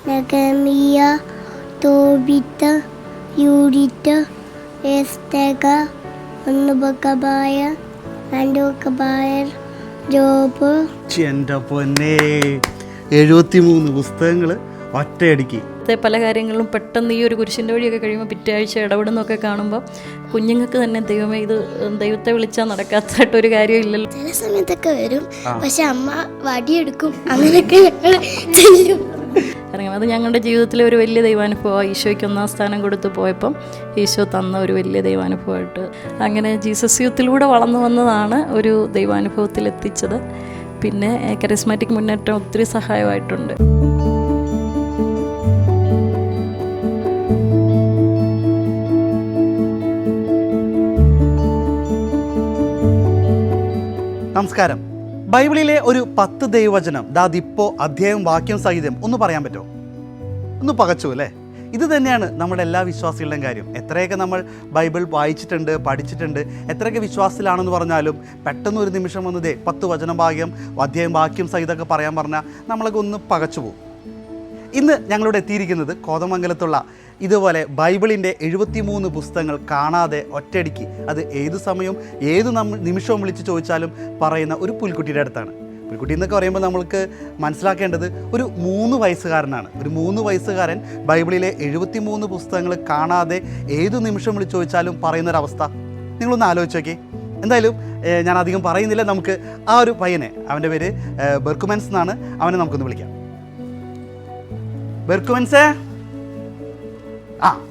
Nehemia, Tobit, Judith, Esther, Anubakabaya, Andukabaya, job. എൻ്റെ പൊന്നെ 73 പുസ്തകങ്ങൾ ഒറ്റയടിക്ക്. പല കാര്യങ്ങളും പെട്ടെന്ന് ഈ ഒരു കുരിശിൻ്റെ വഴിയൊക്കെ കഴിയുമ്പോൾ പിറ്റേ ആഴ്ച ഇടപെടുന്നൊക്കെ കാണുമ്പോൾ കുഞ്ഞുങ്ങൾക്ക് തന്നെ ദൈവമേ ഇത് ദൈവത്തെ വിളിച്ചാൽ നടക്കാത്തതായിട്ടൊരു കാര്യമില്ലല്ലോ. ചില സമയത്തൊക്കെ വരും, പക്ഷെ അമ്മ വടിയെടുക്കും, അങ്ങനെയൊക്കെ ചെല്ലും. ഇറങ്ങും. അത് ഞങ്ങളുടെ ജീവിതത്തിലെ ഒരു വലിയ ദൈവാനുഭവമാണ്. ഈശോയ്ക്ക് 1-ാം സ്ഥാനം കൊടുത്ത് പോയപ്പം ഈശോ തന്ന ഒരു വലിയ ദൈവാനുഭവമായിട്ട് അങ്ങനെ ജീസസ് യൂത്തിലൂടെ വളർന്നു വന്നതാണ് ഒരു ദൈവാനുഭവത്തിൽ എത്തിച്ചത്. പിന്നെ കരിസ്മാറ്റിക് മുന്നേറ്റം ഒത്തിരി സഹായമായിട്ടുണ്ട്. നമസ്കാരം. ബൈബിളിലെ ഒരു 10 ദൈവവചനം ഇപ്പോൾ അധ്യായം വാക്യം സഹിതം ഒന്ന് പറയാൻ പറ്റുമോ? ഒന്ന് പകച്ചു അല്ലേ? ഇത് തന്നെയാണ് നമ്മുടെ എല്ലാ വിശ്വാസികളുടെയും കാര്യം. എത്രയൊക്കെ നമ്മൾ ബൈബിൾ വായിച്ചിട്ടുണ്ട്, പഠിച്ചിട്ടുണ്ട്, എത്രയൊക്കെ വിശ്വാസത്തിലാണെന്ന് പറഞ്ഞാലും പെട്ടെന്ന് ഒരു നിമിഷം വന്നതേ 10 വചന ഭാഗ്യം അധ്യായം വാക്യം സഹിതമൊക്കെ പറയാൻ പറഞ്ഞാൽ നമ്മളൊക്കെ ഒന്ന് പകച്ചു പോകും. ഇന്ന് ഞങ്ങളിവിടെ എത്തിയിരിക്കുന്നത് കോതമംഗലത്തുള്ള ഇതുപോലെ ബൈബിളിൻ്റെ 73 പുസ്തകങ്ങൾ കാണാതെ ഒറ്റയടിക്ക്, അത് ഏത് സമയവും ഏത് നിമിഷവും വിളിച്ച് ചോദിച്ചാലും പറയുന്ന ഒരു പുൽക്കുട്ടിയുടെ അടുത്താണ്. പുൽക്കുട്ടി എന്നൊക്കെ പറയുമ്പോൾ നമ്മൾക്ക് മനസ്സിലാക്കേണ്ടത് ഒരു 3 വയസ്സുകാരനാണ്. ഒരു 3 വയസ്സുകാരൻ ബൈബിളിലെ 73 പുസ്തകങ്ങൾ കാണാതെ ഏത് നിമിഷം വിളിച്ച് ചോദിച്ചാലും പറയുന്നൊരവസ്ഥ നിങ്ങളൊന്ന് ആലോചിച്ച് നോക്കി. എന്തായാലും ഞാൻ അധികം പറയുന്നില്ല, നമുക്ക് ആ ഒരു പയ്യനെ, അവൻ്റെ പേര് ബെർക്കുമെൻസ് എന്നാണ്, അവനെ നമുക്കൊന്ന് വിളിക്കാം. ബെർക്കുമെൻസേ,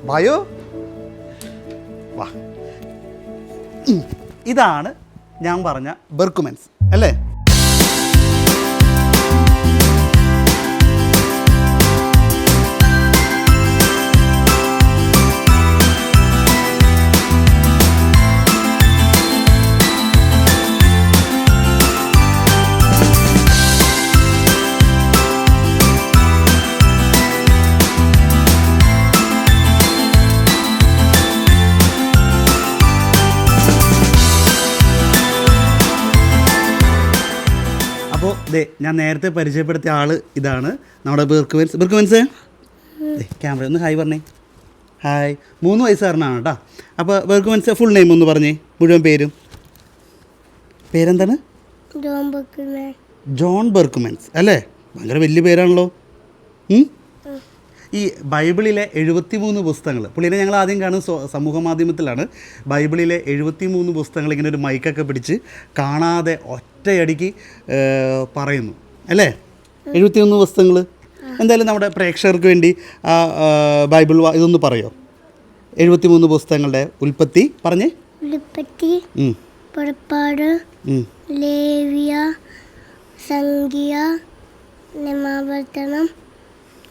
വായോ, വാ. ഇതാണ് ഞാൻ പറഞ്ഞ ബെർക്കുമെൻസ് അല്ലേ? അപ്പോൾ ഞാൻ നേരത്തെ പരിചയപ്പെടുത്തിയ ആൾ ഇതാണ് നമ്മുടെ ബെർക്കുമെൻസ്. ബെർക്കുമെൻസ് ക്യാമറ ഒന്ന് ഹായ് പറഞ്ഞേ. ഹായ്. 3 വയസ്സുകാരനാണ് കേട്ടോ. അപ്പോൾ ബെർക്കുമെൻസ് ഫുൾ നെയിം ഒന്ന് പറഞ്ഞേ, മുഴുവൻ പേരെന്താണ്? ജോൺ ബെർക്കുമെൻസ് അല്ലേ? ഭയങ്കര വലിയ പേരാണല്ലോ. ഈ ബൈബിളിലെ 73 പുസ്തകങ്ങൾ, പുള്ളിനെ ഞങ്ങൾ ആദ്യം കാണുന്നത് സമൂഹ മാധ്യമത്തിലാണ്. ബൈബിളിലെ 73 പുസ്തകങ്ങൾ ഇങ്ങനെ ഒരു മൈക്കൊക്കെ പിടിച്ച് കാണാതെ ഒറ്റയടിക്ക് പറയുന്നു അല്ലേ? 73 പുസ്തകങ്ങൾ. എന്തായാലും നമ്മുടെ പ്രേക്ഷകർക്ക് വേണ്ടി ബൈബിൾ ഇതൊന്ന് പറയോ? 73 പുസ്തകങ്ങളുടെ ഉൽപ്പത്തി പറഞ്ഞേ. ഉൽപ്പത്തി, പുറപ്പാട്, ലേവ്യ, സംഖ്യ, നിയമാവർത്തനം,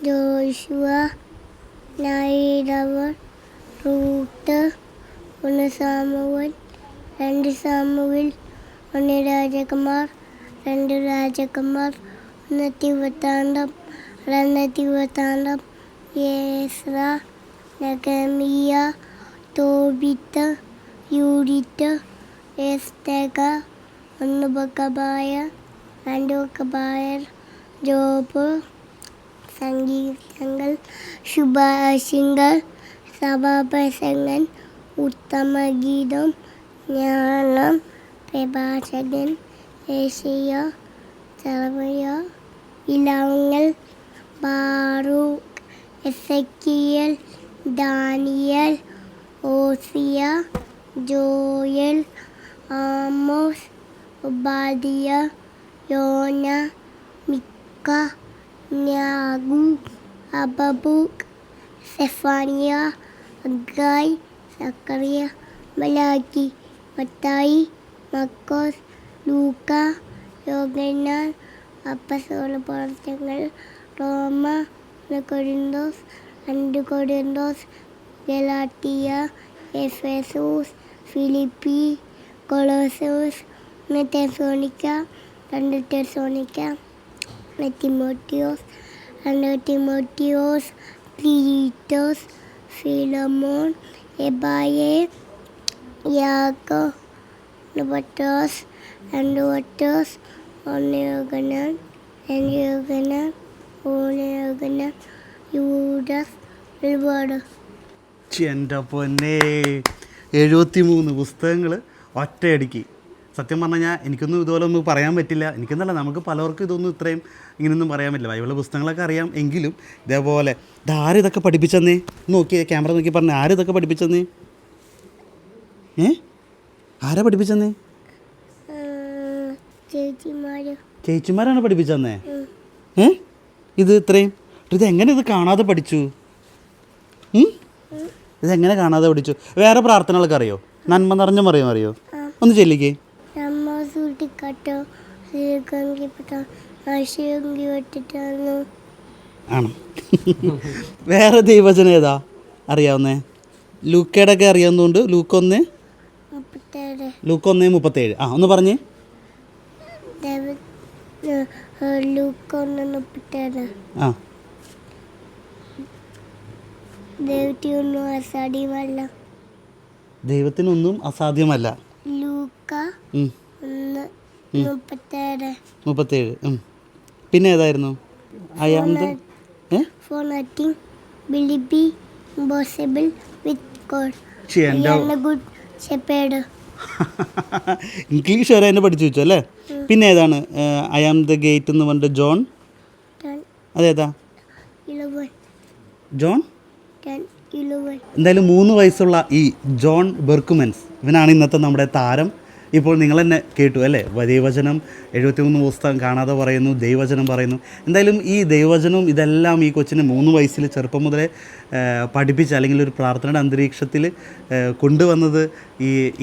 ജോഷുവ, ന്യായാധിപർ, റൂത്ത്, 1 സാമുവേൽ, 2 സാമുവേൽ, 1 രാജകുമാർ, 2 രാജകുമാർ, 1 തിരുവൃത്താന്തം, 2 വൃത്താന്തം, എസ്ര, നെഹെമിയ, തോബിത്ത്, യൂദിത്ത്, എസ്തേർ, അന്നുബക്കബായ, 2 കബായർ, ജോബ്, സംഗീതങ്ങൾ, ശുഭാശിങ്ങൾ, സഭാപ്രസംഗൻ, ഉത്തമഗീതം, ജ്ഞാനം, പ്രഭാഷകൻ, ഏശയ്യ, സെറമിയ, ഇലാങ്ങൾ, ബാറൂക്ക്, എസെക്കിയേൽ, ദാനിയേൽ, ഓസിയ, ജോയൽ, ആമോസ്, ഒബാദിയ, യോന, മിക്ക, ന്യാഗു, അബബൂക്ക്, സെഫാനിയ, അഗായ്, സക്കറിയ, മലാക്കി, മത്തായി, മക്കോസ്, ലൂക്ക, യോഹന്നാൻ, അപ്പസ്തോല പ്രവർത്തനങ്ങൾ, റോമ, 1 കൊരിന്തോസ്, 2 കൊരിന്തോസ്, ഗലാറ്റിയ, എഫെസോസ്, ഫിലിപ്പി, കൊളോസോസ്, 1 തെസ്സലോനിക്ക, 2 തെസ്സലോനിക്ക, 1 തിമോത്തിയോസ്, 2 തിമോത്തിയോസ്, തീത്തോസ്, ഫിലമോൻ, എബായെ, യാക്കോ, 1 പത്രോസ്, 2 പത്രോസ്, 1 യോഹന്നാൻ, 2 യോഹന്നാൻ, 3 യോഹന്നാൻ, യൂഡാസ് ഒരുപാട്. എൻ്റെ പൊന്നെ 73 പുസ്തകങ്ങൾ ഒറ്റയടിക്ക്. സത്യം പറഞ്ഞു കഴിഞ്ഞാൽ എനിക്കൊന്നും ഇതുപോലെ ഒന്നും പറയാൻ പറ്റില്ല. എനിക്കെന്നല്ല, നമുക്ക് പലർക്കും ഇതൊന്നും ഇത്രയും ഇങ്ങനെയൊന്നും പറയാൻ പറ്റില്ല. ബൈബിളിലെ പുസ്തകങ്ങളൊക്കെ അറിയാം, എങ്കിലും ഇതേപോലെ ഇതാരും ഇതൊക്കെ പഠിപ്പിച്ചെന്നേ. നോക്കിയേ, ക്യാമറ നോക്കി പറഞ്ഞേ, ആരും ഇതൊക്കെ പഠിപ്പിച്ചെന്നേ? ആരാ പഠിപ്പിച്ചെന്നേ? ചേച്ചിമാരാണ് പഠിപ്പിച്ചെന്നേ? ഇത് ഇത്രയും ഇതെങ്ങനെ ഇത് കാണാതെ പഠിച്ചു? ഇതെങ്ങനെ കാണാതെ പഠിച്ചു? വേറെ പ്രാർത്ഥനകളൊക്കെ അറിയോ? നന്മ നിറഞ്ഞ മറിയം അറിയോ? ഒന്ന് ചെല്ലിക്കേ. ആണോ? വേറെ ദൈവവചനം ഏതാ അറിയാവുന്നേ? ലൂക്കയുടെ ഒക്കെ അറിയാവുന്നതുകൊണ്ട് ലൂക്ക് 1:37. ആ, ഒന്ന് പറഞ്ഞേ. ആ, ദൈവത്തിനൊന്നും അസാധ്യമല്ല. 37. പിന്നെ ഏതായിരുന്നു? ഇംഗ്ലീഷ് വരെ എന്നെ പഠിച്ചു വെച്ചു അല്ലേ? പിന്നെ ഏതാണ്? ഐ ആം ദ ഗേറ്റ് എന്ന് പറഞ്ഞിട്ട് ജോൺ, അതേതാ? ജോൺ. എന്തായാലും 3 വയസ്സുള്ള ഈ ജോൺ ബെർക്കുമെൻസ്, ഇവനാണ് ഇന്നത്തെ നമ്മുടെ താരം. ഇപ്പോൾ നിങ്ങൾ തന്നെ കേട്ടു അല്ലേ? ദൈവവചനം 73 പുസ്തകം കാണാതെ പറയുന്നു, ദൈവവചനം പറയുന്നു. എന്തായാലും ഈ ദൈവവചനവും ഇതെല്ലാം ഈ കൊച്ചിനെ 3 വയസ്സിൽ ചെറുപ്പം മുതലേ പഠിപ്പിച്ച്, അല്ലെങ്കിൽ ഒരു പ്രാർത്ഥനയുടെ അന്തരീക്ഷത്തിൽ കൊണ്ടുവന്നത്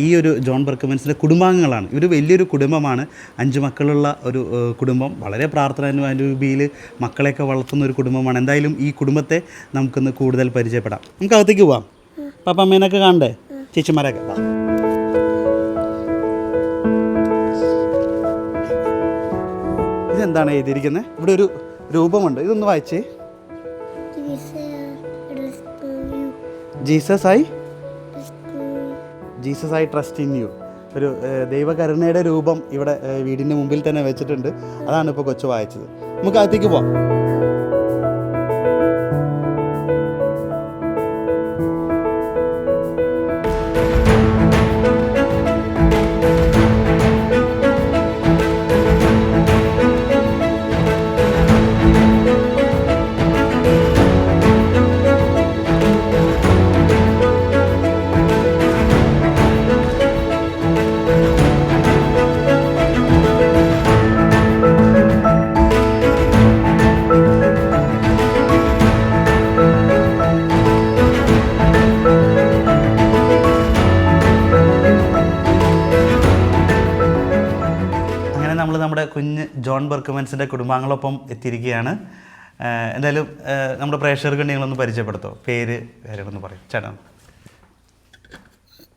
ഈ ഒരു ജോൺ ബെർക്കുമെൻസിൻ്റെ കുടുംബാംഗങ്ങളാണ്. ഇവർ വലിയൊരു കുടുംബമാണ്, 5 മക്കളുള്ള ഒരു കുടുംബം, വളരെ പ്രാർത്ഥനാനുഭൂതിയിൽ മക്കളെയൊക്കെ വളർത്തുന്ന ഒരു കുടുംബമാണ്. എന്തായാലും ഈ കുടുംബത്തെ നമുക്കൊന്ന് കൂടുതൽ പരിചയപ്പെടാം. നമുക്ക് അകത്തേക്ക് പോവാം. പാപ്പ അമ്മേനൊക്കെ കാണണ്ടേ? ചേച്ചിമാരൊക്കെ വാ. ഇതെന്താണ് എഴുതിയിരിക്കുന്നത്? ഇവിടെ ഒരു രൂപമുണ്ട്, ഇതൊന്ന് വായിച്ചേ. Jesus I trust in you. ഒരു ദൈവകരുണയുടെ രൂപം ഇവിടെ വീടിൻ്റെ മുമ്പിൽ തന്നെ വെച്ചിട്ടുണ്ട്. അതാണ് ഇപ്പോൾ കൊച്ചു വായിച്ചത്. നമുക്ക് അകത്തേക്ക് പോവാം. നമ്മുടെ കുഞ്ഞ് ജോൺ ബെർക്കുമെൻസിൻ്റെ കുടുംബാംഗങ്ങളൊപ്പം എത്തിയിരിക്കുകയാണ്. എന്തായാലും നമ്മുടെ പ്രേക്ഷകർക്ക് നിങ്ങളൊന്ന് പരിചയപ്പെടുത്തോ? പേരൊന്ന് പറയും ചേട്ടാ.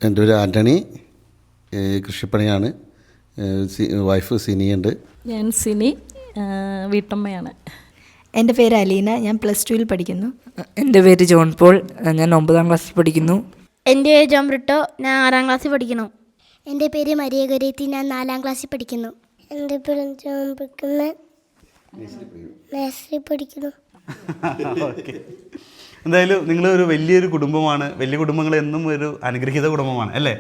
എൻ്റെ പേര് ആൻ്റണി, കൃഷിപ്പണിയാണ്. വൈഫ് സിനിയുണ്ട്. ഞാൻ സിനി, വീട്ടമ്മയാണ്. എൻ്റെ പേര് അലീന, ഞാൻ +2 പഠിക്കുന്നു. എൻ്റെ പേര് ജോൺ പോൾ, ഞാൻ 9ാം ക്ലാസ്സിൽ പഠിക്കുന്നു. എൻ്റെ പേര് ജോൺ ബ്രിട്ടോ, ഞാൻ 6ാം ക്ലാസ്സിൽ പഠിക്കുന്നു. എൻ്റെ പേര് മരിയ ഗരേത്തി, ഞാൻ 4ാം ക്ലാസ്സിൽ പഠിക്കുന്നു. എൻ്റെ പേര് ജോൺ ബ്രിക്കമ്മൻ, നേഴ്സറി പഠിക്കുന്നു. ഓക്കെ. എന്തായാലും നിങ്ങൾ ഒരു വലിയൊരു കുടുംബമാണ്. വലിയ കുടുംബങ്ങൾ എന്നും ഒരു അനുഗ്രഹീത കുടുംബമാണ് അല്ലേ?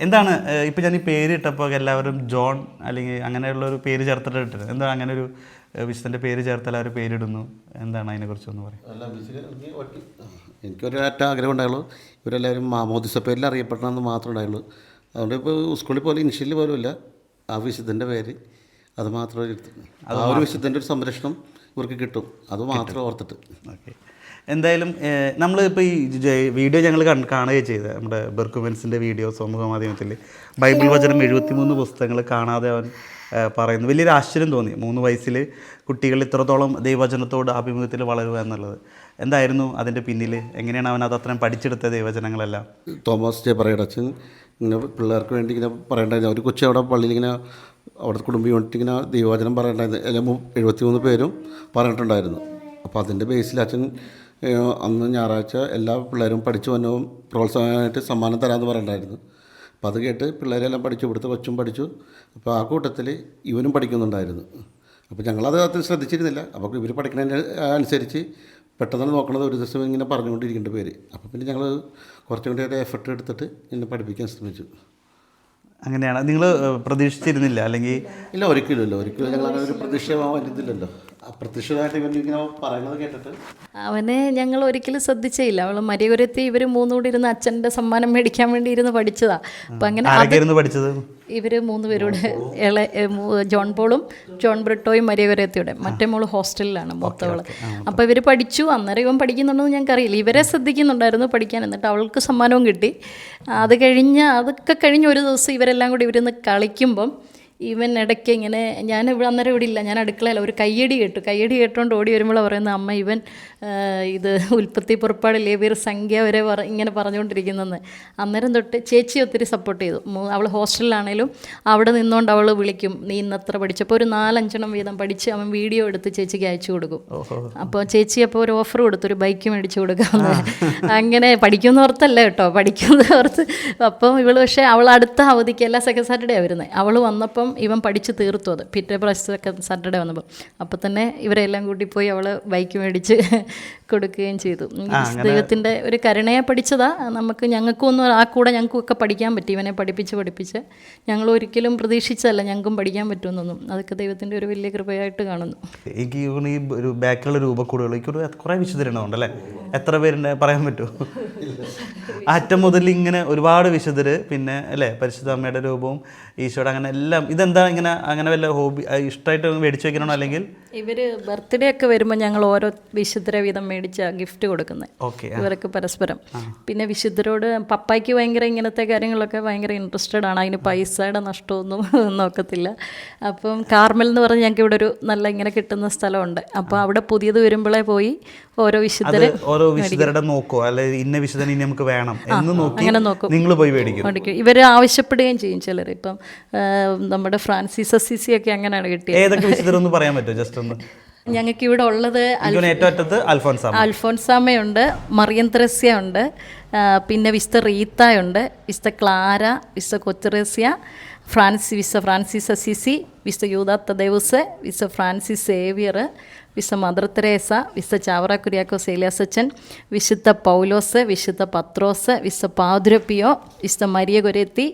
എന്താണ് ഇപ്പം ഞാൻ ഈ പേര് ഇട്ടപ്പോൾ എല്ലാവരും ജോൺ അല്ലെങ്കിൽ അങ്ങനെയുള്ളൊരു പേര് ചേർത്തിട്ട് ഇട്ടത്? എന്താണ് അങ്ങനെ ഒരു വിശുദ്ധൻ്റെ പേര് ചേർത്ത് എല്ലാവരും പേരിടുന്നു? എന്താണ് അതിനെക്കുറിച്ചൊന്ന് പറയും? എനിക്കൊരു ആഗ്രഹം ഉണ്ടായുള്ളൂ, ഇവരെല്ലാവരും മാമോദിസ പേരിൽ അറിയപ്പെടണമെന്ന് മാത്രമേ ഉണ്ടായുള്ളൂ. അതുകൊണ്ട് ഇപ്പോൾ സ്കൂളിൽ പോലെ ഇനിഷ്യലി പോലും ഇല്ല, ആ വിശുദ്ധൻ്റെ പേര് അത് മാത്രമേ എടുത്തു. ആ ഒരു വിശുദ്ധൻ്റെ ഒരു സംരക്ഷണം ഇവർക്ക് കിട്ടും, അത് മാത്രം ഓർത്തിട്ട്. ഓക്കെ. എന്തായാലും നമ്മളിപ്പോൾ ഈ വീഡിയോ ഞങ്ങൾ കാണുകയും ചെയ്തത്, നമ്മുടെ ബെർക്കുമെൻസിൻ്റെ വീഡിയോ സമൂഹ മാധ്യമത്തിൽ ബൈബിൾ വചനം 73 പുസ്തകങ്ങൾ കാണാതെ അവൻ പറയുന്നു. വലിയൊരു ആശ്ചര്യം തോന്നി, 3 വയസ്സിൽ കുട്ടികൾ ഇത്രത്തോളം ദൈവവചനത്തോട് ആഭിമുഖ്യത്തിൽ വളരുക എന്നുള്ളത്. എന്തായിരുന്നു അതിൻ്റെ പിന്നിൽ? എങ്ങനെയാണ് അവൻ അത് അത്രയും പഠിച്ചെടുത്ത ദൈവവചനങ്ങളെല്ലാം? തോമസ് ജെ പറയടച്ചൻ ഇങ്ങനെ പിള്ളേർക്ക് വേണ്ടി ഇങ്ങനെ പറയേണ്ടായിരുന്നു. ഒരു കൊച്ചു അവിടെ പള്ളിയിൽ ഇങ്ങനെ അവിടെ കുടുംബം വേണ്ടിയിട്ട് ഇങ്ങനെ ദൈവവചനം പറയേണ്ടായിരുന്നു. എല്ലാം 73 പേരും പറഞ്ഞിട്ടുണ്ടായിരുന്നു. അപ്പോൾ അതിൻ്റെ ബേസിൽ അച്ഛൻ അന്ന് ഞായറാഴ്ച എല്ലാ പിള്ളേരും പഠിച്ചു വന്നവും പ്രോത്സാഹനമായിട്ട് സമ്മാനം തരാമെന്ന് പറയണ്ടായിരുന്നു. അപ്പോൾ അത് കേട്ട് പിള്ളേരെല്ലാം പഠിച്ചു, ഇവിടുത്തെ കൊച്ചും പഠിച്ചു. അപ്പോൾ ആ കൂട്ടത്തിൽ ഇവനും പഠിക്കുന്നുണ്ടായിരുന്നു. അപ്പോൾ ഞങ്ങളത് അത്ര ശ്രദ്ധിച്ചിരുന്നില്ല. അപ്പോൾ ഇവർ പഠിക്കുന്നതിന് അനുസരിച്ച് പെട്ടെന്ന് നോക്കണത് ഒരു ദിവസം ഇങ്ങനെ പറഞ്ഞുകൊണ്ടിരിക്കേണ്ട പേര്. അപ്പോൾ പിന്നെ ഞങ്ങൾ കുറച്ചും കൂടി ഒരു എഫർട്ട് എടുത്തിട്ട് എന്നെ പഠിപ്പിക്കാൻ ശ്രമിച്ചു. അങ്ങനെയാണ്. നിങ്ങൾ പ്രതീക്ഷിച്ചിരുന്നില്ല അല്ലെങ്കിൽ? ഇല്ല, ഒരിക്കലും ഞങ്ങൾ അങ്ങനെ ഒരു പ്രതീക്ഷ വരുന്നില്ലല്ലോ. അപ്രത്യക്ഷമായിട്ട് ഇവനിങ്ങനെ പറയുന്നത് കേട്ടിട്ട് അവനെ ഞങ്ങൾ ഒരിക്കലും ശ്രദ്ധിച്ചേയില്ല. അവൾ മരിയകുരത്തി ഇവർ മൂന്നുകൂടി ഇരുന്ന് അച്ഛൻ്റെ സമ്മാനം മേടിക്കാൻ വേണ്ടി ഇരുന്ന് പഠിച്ചതാ. അപ്പം അങ്ങനെ പഠിച്ചത് ഇവർ മൂന്ന് പേരുടെ ജോൺ പോളും ജോൺ ബ്രിട്ടോയും മരിയകുരത്തിയുടെ, മറ്റേ മോള് ഹോസ്റ്റലിലാണ് മൂത്തവള്. അപ്പോൾ ഇവർ പഠിച്ചു. അന്നേരം ഇവൻ പഠിക്കുന്നുണ്ടെന്ന് ഞങ്ങൾക്കറിയില്ല. ഇവരെ ശ്രദ്ധിക്കുന്നുണ്ടായിരുന്നു പഠിക്കാൻ. എന്നിട്ട് അവൾക്ക് സമ്മാനവും കിട്ടി. അതൊക്കെ കഴിഞ്ഞ് ഒരു ദിവസം ഇവരെല്ലാം കൂടി ഇവരിന്ന് കളിക്കുമ്പം ഇവൻ ഇടയ്ക്ക് ഇങ്ങനെ, അന്നേരം ഇവിടെ ഇല്ല, ഞാൻ അടുക്കളയില്ല, ഒരു കയ്യടി കേട്ടുകൊണ്ട് ഓടി വരുമ്പോൾ പറയുന്നത്, അമ്മ ഇവൻ ഇത് ഉൽപ്പത്തി പുറപ്പാട് ലേവിയർ സംഖ്യ വരെ ഇങ്ങനെ പറഞ്ഞുകൊണ്ടിരിക്കുന്നെന്ന്. അന്നേരം തൊട്ട് ചേച്ചി ഒത്തിരി സപ്പോർട്ട് ചെയ്തു. അവൾ ഹോസ്റ്റലിലാണേലും അവിടെ നിന്നുകൊണ്ട് അവൾ വിളിക്കും, നീ ഇന്നത്ര പഠിച്ചപ്പോൾ ഒരു 4-5 വീതം പഠിച്ച് അവൻ വീഡിയോ എടുത്ത് ചേച്ചിക്ക് അയച്ചു കൊടുക്കും. അപ്പോൾ ചേച്ചി അപ്പോൾ ഒരു ഓഫർ കൊടുത്തു, ഒരു ബൈക്ക് മേടിച്ചു കൊടുക്കാമെന്ന്. അങ്ങനെ പഠിക്കുമെന്ന് ഓർത്തല്ല കേട്ടോ, പഠിക്കുന്നത് ഓർത്ത്. അപ്പം ഇവൾ പക്ഷേ അവൾ അടുത്ത അവധിക്ക് എല്ലാ സെക്കൻഡ് സാറ്റർഡേ വരുന്നത്. അവൾ വന്നപ്പം ഇവൻ പഠിച്ച് തീർത്തു. അത് പിറ്റേ പ്രാവശ്യമൊക്കെ സാറ്റർഡേ വന്നപ്പോൾ അപ്പം തന്നെ ഇവരെല്ലാം കൂട്ടി പോയി അവൾ ബൈക്ക് മേടിച്ച് കൊടുക്കുകയും ചെയ്തു. ദൈവത്തിൻ്റെ ഒരു കരുണയെ പഠിച്ചതാ. ഞങ്ങൾക്കൊന്നും ആ കൂടെ ഞങ്ങൾക്കൊക്കെ പഠിക്കാൻ പറ്റി. ഇവനെ പഠിപ്പിച്ച് ഞങ്ങൾ ഒരിക്കലും പ്രതീക്ഷിച്ചതല്ല ഞങ്ങൾക്കും പഠിക്കാൻ പറ്റുമെന്നൊന്നും. അതൊക്കെ ദൈവത്തിൻ്റെ ഒരു വലിയ കൃപയായിട്ട് കാണുന്നു. എനിക്ക് ഈ ഒരു ബാക്കിലുള്ള രൂപക്കൂടുകൾ എനിക്കൊരു കുറേ വിശുദ്ധരുണ്ടാവുണ്ടല്ലേ? എത്ര പേരുണ്ട് പറയാൻ പറ്റുമോ? അറ്റം മുതൽ ഇങ്ങനെ ഒരുപാട് വിശുദ്ധർ, പിന്നെ അല്ലേ പരിശുദ്ധ അമ്മയുടെ രൂപവും ഈശോയുടെ, അങ്ങനെ എല്ലാം. ഇതെന്താ ഇങ്ങനെ അങ്ങനെ വല്ല ഹോബി ഇഷ്ടമായിട്ട് മേടിച്ചു വെക്കണോ? അല്ലെങ്കിൽ ഇവർ ബർത്ത്ഡേ ഒക്കെ വരുമ്പോൾ ഞങ്ങൾ ഓരോ വിശുദ്ധരെ വീതം മേടിച്ച ഗിഫ്റ്റ് കൊടുക്കുന്നത് ഇവർക്ക് പരസ്പരം. പിന്നെ വിശുദ്ധരോട് പപ്പായ്ക്ക് ഭയങ്കര ഇങ്ങനത്തെ കാര്യങ്ങളൊക്കെ ഭയങ്കര ഇൻട്രസ്റ്റഡ് ആണ്. അതിന് പൈസയുടെ നഷ്ടമൊന്നും നോക്കത്തില്ല. അപ്പം കാർമൽ എന്ന് പറഞ്ഞ് ഞങ്ങൾക്ക് ഇവിടെ ഒരു നല്ല ഇങ്ങനെ കിട്ടുന്ന സ്ഥലമുണ്ട്. അപ്പോൾ അവിടെ പുതിയത് വരുമ്പോഴേ പോയി ഓരോ വിശുദ്ധരുടെ നോക്കോ, അല്ലെ ഇന്ന വിശുദ്ധനെ ഇനി നമുക്ക് വേണം എന്ന് നോക്കി അങ്ങനെ നോക്കും. നിങ്ങൾ പോയി മേടിക്കും? ഇവർ ആവശ്യപ്പെടുകയും ചെയ്യും ചിലർ. ഇപ്പം നമ്മുടെ ഫ്രാൻസിസ് അസീസി ഒക്കെ അങ്ങനെയാണ് കിട്ടിയത്. ഏതൊക്കെ വിശുദ്ധരൊന്നും പറയാൻ പറ്റുമോ? ജസ്റ്റ് ഒന്ന്. ഞങ്ങൾക്ക് ഇവിടെ ഉള്ളത് അൽഫോൻസാമയുണ്ട്, മറിയം ത്രേസ്യ ഉണ്ട്, പിന്നെ വിശുദ്ധ റീത്തയുണ്ട്, വിശുദ്ധ ക്ലാര, വിശുദ്ധ കൊച്ചറേസ്യ, വിശുദ്ധ ഫ്രാൻസിസ് അസീസി, വിശുദ്ധ യൂദാ തദേവുസ്, വിശുദ്ധ ഫ്രാൻസിസ് സേവിയർ, വിശുദ്ധ മദർ തെരേസ, വിശുദ്ധ ചാവറ കുര്യാക്കോസ് ഏലിയാസച്ചൻ, വിശുദ്ധ പൗലോസ്, വിശുദ്ധ പത്രോസ്, വിശുദ്ധ പാദ്രപ്പിയോ, വിശുദ്ധ മരിയ ഗൊരേത്തി,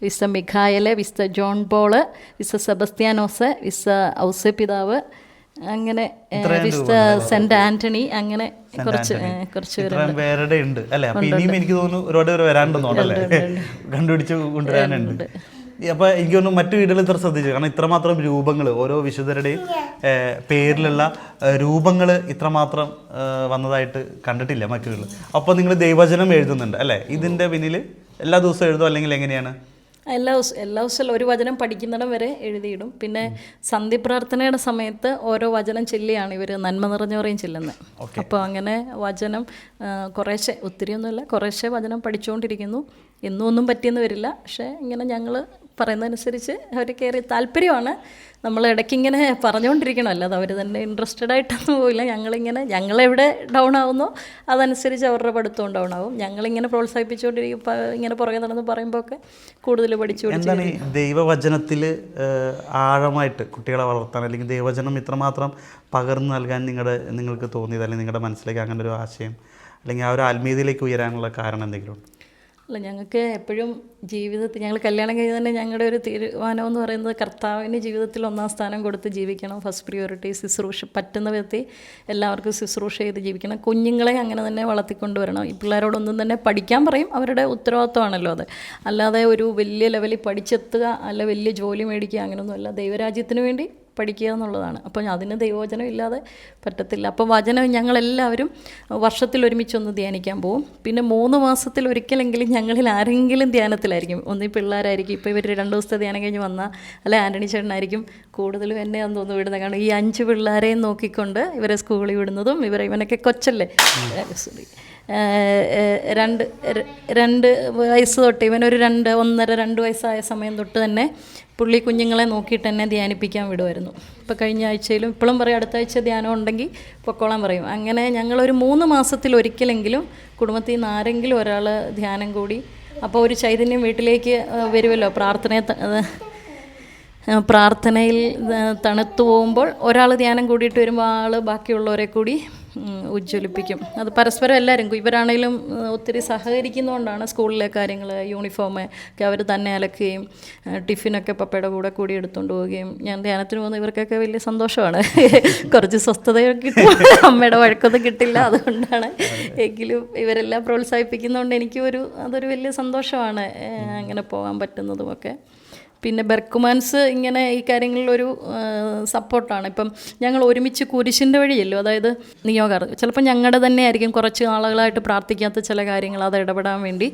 വിശുദ്ധ മിഖായല്, വിശുദ്ധ ജോൺ പോള്, വിശുദ്ധ സെബസ്ത്യാനോസ്, വിശുദ്ധ ഔസേപിതാവ്, അങ്ങനെ വിശുദ്ധ സെന്റ് ആന്റണി, അങ്ങനെ കുറച്ച് പേരുടെ ഉണ്ട് അല്ലേ? അപ്പൊ ഇനിയും എനിക്ക് തോന്നുന്നു ഒരുപാട് പേര് വരാനുണ്ടെന്നോണ്ടല്ലേ, കണ്ടുപിടിച്ച് കൊണ്ടുവരാനുണ്ട്. അപ്പോൾ എനിക്ക് തോന്നുന്നു മറ്റു വീടുകളിൽ ഇത്ര ശ്രദ്ധിച്ചു. കാരണം ഇത്രമാത്രം രൂപങ്ങൾ, ഓരോ വിശുദ്ധരുടെയും പേരിലുള്ള രൂപങ്ങൾ ഇത്രമാത്രം വന്നതായിട്ട് കണ്ടിട്ടില്ല മറ്റു വീടുകൾ. അപ്പോൾ നിങ്ങൾ ദൈവവചനം എഴുതുന്നുണ്ട് അല്ലേ? ഇതിൻ്റെ പിന്നിൽ എല്ലാ ദിവസവും എഴുതും അല്ലെങ്കിൽ എങ്ങനെയാണ്? എല്ലാ ദിവസവും ഒരു വചനം പഠിക്കുന്നിടം വരെ എഴുതിയിടും. പിന്നെ സന്ധ്യപ്രാർത്ഥനയുടെ സമയത്ത് ഓരോ വചനം ചൊല്ലിയാണ് ഇവർ നന്മ നിറഞ്ഞവരെയും ചെല്ലുന്നത്. അപ്പോൾ അങ്ങനെ വചനം കുറേശ്ശെ, ഒത്തിരിയൊന്നുമില്ല, കുറേശ്ശെ വചനം പഠിച്ചുകൊണ്ടിരിക്കുന്നു. എന്നും ഒന്നും പറ്റിയെന്ന് വരില്ല. പക്ഷേ ഇങ്ങനെ ഞങ്ങൾ പറയുന്നതനുസരിച്ച് അവർ കയറി താല്പര്യമാണ്. നമ്മൾ ഇടയ്ക്കിങ്ങനെ പറഞ്ഞുകൊണ്ടിരിക്കണം, അല്ലാതെ അവർ തന്നെ ഇൻട്രസ്റ്റഡ് ആയിട്ടൊന്നും പോയില്ല. ഞങ്ങളെവിടെ ഡൗൺ ആവുന്നോ അതനുസരിച്ച് അവരുടെ പഠിത്തവും ഡൗൺ ആവും. ഞങ്ങളിങ്ങനെ പ്രോത്സാഹിപ്പിച്ചുകൊണ്ടിരിക്കും. ഇങ്ങനെ പുറകെ നടന്ന് പറയുമ്പോൾ ഒക്കെ കൂടുതൽ പഠിച്ചു. എന്താണ് ഈ ദൈവവചനത്തിൽ ആഴമായിട്ട് കുട്ടികളെ വളർത്താൻ, അല്ലെങ്കിൽ ദൈവവചനം ഇത്രമാത്രം പകർന്നു നൽകാൻ നിങ്ങൾക്ക് തോന്നിയത്, അല്ലെങ്കിൽ നിങ്ങളുടെ മനസ്സിലേക്ക് അങ്ങനെ ഒരു ആശയം, അല്ലെങ്കിൽ ആ ഒരു ആത്മീയതയിലേക്ക് ഉയരാനുള്ള കാരണം എന്തെങ്കിലും? അല്ല, ഞങ്ങൾക്ക് എപ്പോഴും ജീവിതത്തിൽ, ഞങ്ങൾ കല്യാണം കഴിഞ്ഞ് തന്നെ ഞങ്ങളുടെ ഒരു തീരുമാനം എന്ന് പറയുന്നത് കർത്താവിന് ജീവിതത്തിൽ 1-ാം സ്ഥാനം കൊടുത്ത് ജീവിക്കണം. ഫസ്റ്റ് പ്രിയോറിറ്റി ശുശ്രൂഷ, പറ്റുന്ന വിധത്തിൽ എല്ലാവർക്കും ശുശ്രൂഷ ചെയ്ത് ജീവിക്കണം. കുഞ്ഞുങ്ങളെ അങ്ങനെ തന്നെ വളർത്തിക്കൊണ്ടുവരണം. ഈ പിള്ളേരോടൊന്നും തന്നെ പഠിക്കാൻ പറയും, അവരുടെ ഉത്തരവാദിത്വമാണല്ലോ അത്. അല്ലാതെ ഒരു വലിയ ലെവലിൽ പഠിച്ചെത്തുക, അല്ല വലിയ ജോലി മേടിക്കുക, അങ്ങനെയൊന്നുമല്ല. ദൈവരാജ്യത്തിന് വേണ്ടി പഠിക്കുക എന്നുള്ളതാണ്. അപ്പം അതിന് ദൈവവചനം ഇല്ലാതെ പറ്റത്തില്ല. അപ്പം വചനം ഞങ്ങളെല്ലാവരും വർഷത്തിൽ ഒരുമിച്ചൊന്ന് ധ്യാനിക്കാൻ പോകും. പിന്നെ 3 മാസത്തിൽ ഒരിക്കലെങ്കിലും ഞങ്ങളിൽ ആരെങ്കിലും ധ്യാനത്തിലായിരിക്കും. ഒന്നീ പിള്ളേരായിരിക്കും. ഇപ്പോൾ ഇവർ 2 ദിവസത്തെ ധ്യാനം കഴിഞ്ഞ് വന്നാൽ, അല്ലെ ആൻ്റണി ചേട്ടനായിരിക്കും കൂടുതലും എന്നെ എന്ന് തോന്നുന്നു വിടുന്നത്. കാരണം ഈ 5 പിള്ളേരെയും നോക്കിക്കൊണ്ട് ഇവരെ സ്കൂളിൽ വിടുന്നതും, ഇവനൊക്കെ കൊച്ചല്ലേ, സോറി, 2 വയസ്സ് തൊട്ട്, ഇവനൊരു 1.5-2 വയസ്സായ സമയം തൊട്ട് തന്നെ പുള്ളി കുഞ്ഞുങ്ങളെ നോക്കിയിട്ട് എന്നെ ധ്യാനിപ്പിക്കാൻ വിടുമായിരുന്നു. ഇപ്പോൾ കഴിഞ്ഞ ആഴ്ചയിലും ഇപ്പോഴും പറയും അടുത്ത ആഴ്ച ധ്യാനം ഉണ്ടെങ്കിൽ പൊക്കോളാൻ പറയും. അങ്ങനെ ഞങ്ങളൊരു 3 മാസത്തിൽ ഒരിക്കലെങ്കിലും കുടുംബത്തിൽ നിന്ന് ആരെങ്കിലും ഒരാൾ ധ്യാനം കൂടി, അപ്പോൾ ഒരു ചൈതന്യം വീട്ടിലേക്ക് വരുമല്ലോ. പ്രാർത്ഥനയിൽ തണുത്തു പോകുമ്പോൾ ഒരാൾ ധ്യാനം കൂടിയിട്ട് വരുമ്പോൾ ബാക്കിയുള്ളവരെ കൂടി ഉജ്ജ്വലിപ്പിക്കും. അത് പരസ്പരം എല്ലാവരും ഇവരാണേലും ഒത്തിരി സഹകരിക്കുന്നതുകൊണ്ടാണ് സ്കൂളിലെ കാര്യങ്ങൾ, യൂണിഫോം ഒക്കെ അവർ തന്നെ അലക്കുകയും ടിഫിനൊക്കെ പപ്പയുടെ കൂടെ കൂടി എടുത്തുകൊണ്ട് പോവുകയും, ഞാൻ ധ്യാനത്തിന് പോകുന്ന ഇവർക്കൊക്കെ വലിയ സന്തോഷമാണ്. കുറച്ച് സ്വസ്ഥതയൊക്കെ കിട്ടും, അമ്മയുടെ വഴക്കൊന്നും കിട്ടില്ല, അതുകൊണ്ടാണ്. എങ്കിലും ഇവരെല്ലാം പ്രോത്സാഹിപ്പിക്കുന്നതുകൊണ്ട് അതൊരു വലിയ സന്തോഷമാണ് അങ്ങനെ പോകാൻ പറ്റുന്നതുമൊക്കെ. പിന്നെ ബെർക്കുമാൻസ് ഇങ്ങനെ ഈ കാര്യങ്ങളിലൊരു സപ്പോർട്ടാണ്. ഇപ്പം ഞങ്ങൾ ഒരുമിച്ച് കുരിശിൻ്റെ വഴിയല്ലോ, അതായത് നിയോഗാർ ചിലപ്പോൾ ഞങ്ങളുടെ തന്നെ ആയിരിക്കും കുറച്ച് ആളുകളായിട്ട് പ്രാർത്ഥിക്കാത്ത ചില കാര്യങ്ങൾ, അത് ഇടപെടാൻ വേണ്ടി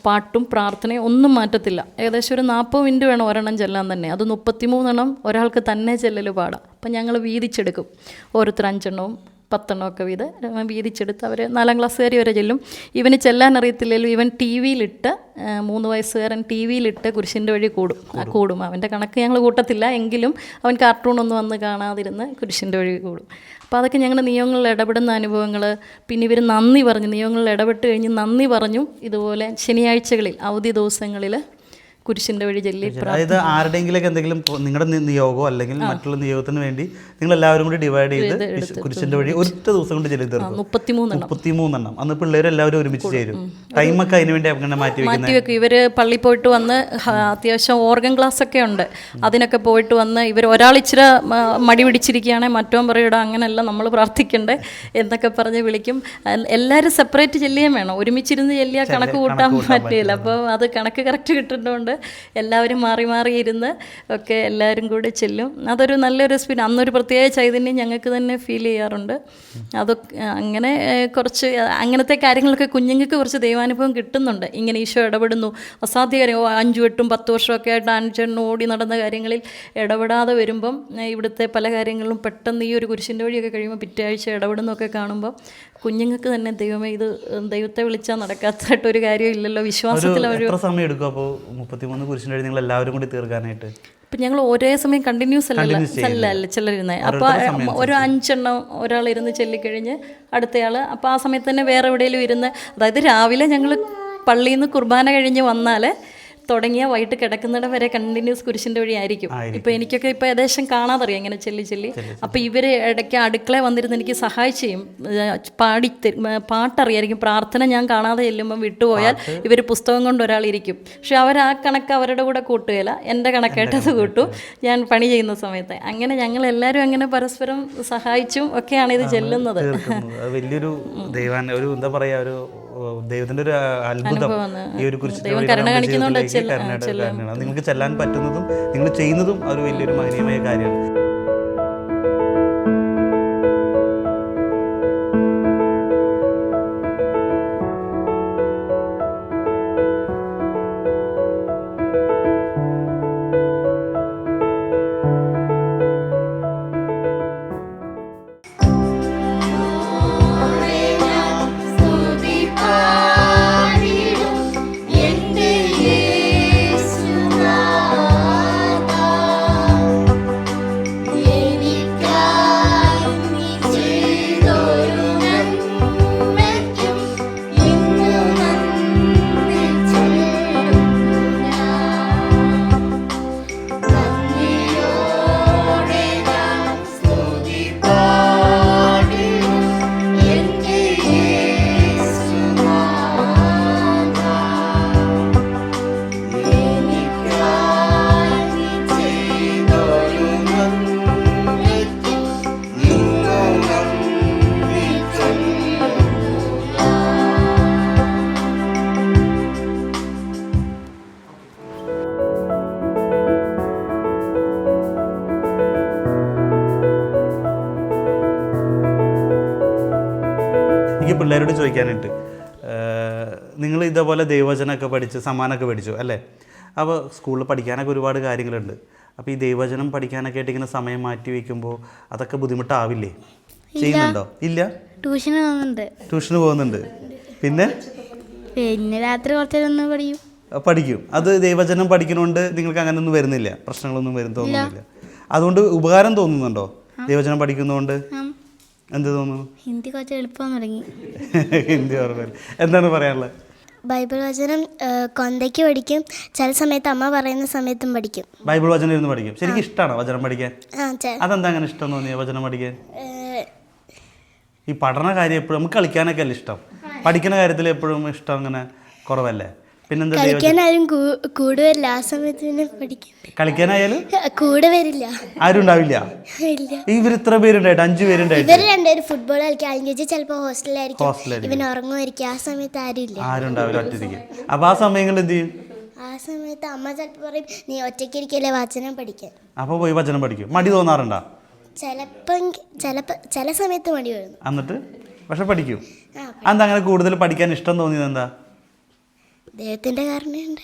പാട്ടും പ്രാർത്ഥനയും ഒന്നും മാറ്റത്തില്ല. ഏകദേശം ഒരു 40 മിനിറ്റ് വേണം ഒരെണ്ണം ചെല്ലാൻ തന്നെ. അത് 33 എണ്ണം ഒരാൾക്ക് തന്നെ ചെല്ലൽ പാടാം. അപ്പം ഞങ്ങൾ വീതിച്ചെടുക്കും, ഓരോരുത്തർ 5 എണ്ണവും 10 എണ്ണമൊക്കെ വീതിച്ചെടുത്ത് അവർ 4ാം ക്ലാസ്സുകാർ വരെ ചെല്ലും. ഇവന് ചെല്ലാൻ അറിയത്തില്ലല്ലോ, ഇവൻ ടി വിയിലിട്ട് 3 വയസ്സുകാരൻ ടി വിയിലിട്ട് കുരിശിൻ്റെ വഴി കൂടും. അവൻ്റെ കണക്ക് ഞങ്ങൾ കൂട്ടത്തില്ല, എങ്കിലും അവൻ കാർട്ടൂണൊന്നും വന്ന് കാണാതിരുന്ന് കുരിശിൻ്റെ വഴി കൂടും. അപ്പോൾ അതൊക്കെ ഞങ്ങളുടെ നിയമങ്ങളിൽ ഇടപെടുന്ന അനുഭവങ്ങൾ. പിന്നെ ഇവർ നന്ദി പറഞ്ഞു, നിയമങ്ങളിൽ ഇടപെട്ട് കഴിഞ്ഞ് നന്ദി പറഞ്ഞു. ഇതുപോലെ ശനിയാഴ്ചകളിൽ അവധി ദിവസങ്ങളിൽ കുരിശിൻ്റെ വഴി ചൊല്ലി. അതായത് ആരുടെയെങ്കിലൊക്കെ എന്തെങ്കിലും നിങ്ങളുടെ നിയോഗമോ അല്ലെങ്കിൽ മറ്റുള്ള നിയോഗത്തിന് വേണ്ടി നിങ്ങൾ എല്ലാവരും കൂടി ഡിവൈഡ് ചെയ്ത് കുരിശിൻ്റെ വഴി ഒറ്റ ദിവസം കൊണ്ട് ചെല്ലി തീർക്കും. 33 എണ്ണം. അന്ന് പിള്ളേരെല്ലാവരും ഒരുമിച്ച് ചേരും. ടൈമൊക്കെ അതിന് വേണ്ടി അങ്ങനെ മാറ്റി വെക്കും. ഇവർ പള്ളിയിൽ പോയിട്ട് വന്ന് അത്യാവശ്യം ഓർഗൻ ക്ലാസ് ഒക്കെ ഉണ്ട്, അതിനൊക്കെ പോയിട്ട് വന്ന് ഇവർ ഒരാൾ ഇച്ചിരി മടി പിടിച്ചിരിക്കുകയാണെങ്കിൽ മറ്റവൻ പറയൂടാ അങ്ങനെയല്ല നമ്മൾ പ്രാർത്ഥിക്കണ്ടേ എന്നൊക്കെ പറഞ്ഞ് വിളിക്കും. എല്ലാവരും സെപ്പറേറ്റ് ചെല്ലുകയും വേണം, ഒരുമിച്ചിരുന്ന് ചെല്ലിയാൽ കണക്ക് കൂട്ടാൻ പറ്റില്ല. അപ്പോൾ അത് കണക്ക് കറക്റ്റ് കിട്ടുന്നതുകൊണ്ട് എല്ലാവരും മാറി മാറി ഇരുന്ന് ഒക്കെ എല്ലാവരും കൂടി ചെല്ലും. അതൊരു നല്ലൊരു എക്സ്പീരിയൻസ്. അന്നൊരു പ്രത്യേക ചൈതന്യം ഞങ്ങൾക്ക് തന്നെ ഫീൽ ചെയ്യാറുണ്ട്. അതൊക്കെ അങ്ങനെ കുറച്ച് അങ്ങനത്തെ കാര്യങ്ങളൊക്കെ കുഞ്ഞുങ്ങൾക്ക് കുറച്ച് ദൈവാനുഭവം കിട്ടുന്നുണ്ട്. ഇങ്ങനെ ഈശോ ഇടപെടുന്നു, അസാധ്യ കാര്യം 5, 8, 10 വർഷമൊക്കെ ആയിട്ട് ആൻചേട്ടൻ ഓടി നടന്ന കാര്യങ്ങളിൽ ഇടപെടാതെ വരുമ്പം ഇവിടുത്തെ പല കാര്യങ്ങളിലും പെട്ടെന്ന് ഈ ഒരു കുരിശിൻ്റെ വഴിയൊക്കെ കഴിയുമ്പോൾ പിറ്റേ ആഴ്ച ഇടപെടുന്നൊക്കെ കാണുമ്പോൾ കുഞ്ഞുങ്ങൾക്ക് തന്നെ ദൈവമേ ഇത് ദൈവത്തെ വിളിച്ചാൽ നടക്കാത്തതായിട്ടൊരു കാര്യം ഇല്ലല്ലോ, വിശ്വാസത്തിൽ അവർ. എത്ര സമയം എടുക്കും അപ്പോൾ 33 കുരിശിൻ്റെ വഴി നിങ്ങൾ എല്ലാവരും കൂടി തീർക്കാനായിട്ട്? ഇപ്പം ഞങ്ങൾ ഒരേ സമയം കണ്ടിന്യൂസ് അല്ല ചിലരുന്നത്. അപ്പോൾ ഒരു 5 എണ്ണം ഒരാളിരുന്ന് ചൊല്ലിക്കഴിഞ്ഞ് അടുത്തയാൾ അപ്പോൾ ആ സമയത്ത് തന്നെ വേറെ എവിടെയെങ്കിലും ഇരുന്ന്, അതായത് രാവിലെ ഞങ്ങൾ പള്ളിയിൽ നിന്ന് കുർബാന കഴിഞ്ഞ് വന്നാൽ തുടങ്ങിയ വൈകിട്ട് കിടക്കുന്നിടം വരെ കണ്ടിന്യൂസ് കുരിശിൻ്റെ വഴി ആയിരിക്കും. ഇപ്പോൾ എനിക്കൊക്കെ ഇപ്പോൾ ഏകദേശം കാണാതറിയാം ഇങ്ങനെ ചെല്ലി. അപ്പോൾ ഇവർ ഇടയ്ക്ക് അടുക്കള വന്നിരുന്ന് എനിക്ക് സഹായിച്ച് ചെയ്യും, പാട്ടറിയായിരിക്കും. പ്രാർത്ഥന ഞാൻ കാണാതെ ചെല്ലുമ്പം വിട്ടുപോയാൽ ഇവർ പുസ്തകം കൊണ്ട് ഒരാളിരിക്കും. പക്ഷെ അവർ ആ കണക്ക് അവരുടെ കൂടെ കൂട്ടുകയില്ല, എൻ്റെ കണക്കായിട്ടത് കൂട്ടും ഞാൻ പണി ചെയ്യുന്ന സമയത്ത്. അങ്ങനെ ഞങ്ങൾ എല്ലാവരും അങ്ങനെ പരസ്പരം സഹായിച്ചും ഒക്കെയാണ് ഇത് ചെല്ലുന്നത്. വലിയൊരു ഒരു എന്താ പറയുക, ഒരു ദൈവത്തിന്റെ ഒരു അത്ഭുതം ഈ ഒരു കുരിശിന്റെ നിങ്ങൾക്ക് ചെല്ലാൻ പറ്റുന്നതും നിങ്ങൾ ചെയ്യുന്നതും ഒരു വലിയൊരു മഹനീയമായ കാര്യമാണ്. എനിക്ക് പിള്ളേരോട് ചോദിക്കാനായിട്ട്, നിങ്ങൾ ഇതേപോലെ ദൈവവചനമൊക്കെ പഠിച്ച് സമ്മാനമൊക്കെ പഠിച്ചു അല്ലേ? അപ്പോൾ സ്കൂളിൽ പഠിക്കാനൊക്കെ ഒരുപാട് കാര്യങ്ങളുണ്ട്. അപ്പോൾ ഈ ദൈവവചനം പഠിക്കാനൊക്കെ ആയിട്ട് ഇങ്ങനെ സമയം മാറ്റി വയ്ക്കുമ്പോൾ അതൊക്കെ ബുദ്ധിമുട്ടാവില്ലേ? ചെയ്യുന്നുണ്ടോ? ഇല്ല, ട്യൂഷന് പോകുന്നുണ്ട്. പിന്നെ രാത്രി കുറച്ചൊന്ന് പഠിക്കും. അത് ദൈവവചനം പഠിക്കുന്നതുകൊണ്ട് നിങ്ങൾക്ക് അങ്ങനെയൊന്നും വരുന്നില്ല, പ്രശ്നങ്ങളൊന്നും തോന്നുന്നില്ല? അതുകൊണ്ട് ഉപകാരം തോന്നുന്നുണ്ടോ ദൈവവചനം പഠിക്കുന്നതുകൊണ്ട്? എന്ത് തോന്നുന്നു? ഹിന്ദി കുറച്ച് എളുപ്പം തുടങ്ങി. ഹിന്ദി ഓർമ്മയില്ല, എന്താണ് പറയാനുള്ളത്? ബൈബിൾ വചനം കൊന്തയ്ക്ക് പഠിക്കും, ചില സമയത്ത് അമ്മ പറയുന്ന സമയത്തും പഠിക്കും. ബൈബിൾ വചനം ഇരുന്ന് പഠിക്കും. ശരിക്കും ഇഷ്ടമാണോ വചനം പഠിക്കാൻ? അതെന്താ അങ്ങനെ ഇഷ്ടം തോന്നിയ വചനം പഠിക്കാൻ? ഈ പഠന കാര്യം എപ്പോഴും നമുക്ക് കളിക്കാനൊക്കെ അല്ലേ ഇഷ്ടം, പഠിക്കുന്ന കാര്യത്തിൽ എപ്പോഴും ഇഷ്ടം അങ്ങനെ കുറവല്ലേ? പിന്നെന്താ കളിക്കാനാരും കൂടെ വരില്ല, ആ സമയത്ത് പിന്നെ പഠിക്കും. കളിക്കാനായാലും കൂടെ വരില്ല, ആരും ഉണ്ടാവില്ല. ഇല്ല. ഇവർ ഇത്ര പേരുണ്ടായിട്ട് 5 പേരുണ്ടായിട്ട് ഇവര് രണ്ടുപേരും ഫുട്ബോൾ കളിക്കാൻ, അല്ലെങ്കിൽ ചിലപ്പോൾ ഹോസ്റ്റലിലായിരിക്കും, ഇവൻ ഉറങ്ങുമായിരിക്കും. ആ സമയത്ത് ആരും ഇല്ല, ആരും ഉണ്ടാവില്ല, ഒറ്റയ്ക്ക്. അപ്പോൾ ആ സമയങ്ങളിൽ എന്ത് ചെയ്യും? ആ സമയത്ത് അമ്മ ചിലപ്പോൾ പറയും നീ ഒറ്റയ്ക്ക് ഇരിക്കല്ലേ വചനം പഠിക്കാൻ. അപ്പോൾ പോയി വചനം പഠിക്കും. മടി തോന്നാറുണ്ടോ? ചില സമയത്ത് മടി വരുന്നു. എന്നിട്ട് പക്ഷെ പഠിക്കും. എന്താ അങ്ങനെ കൂടുതൽ പഠിക്കാൻ ഇഷ്ടം തോന്നിയത് എന്താ? ദൈവത്തിൻ്റെ കാരണമുണ്ട്.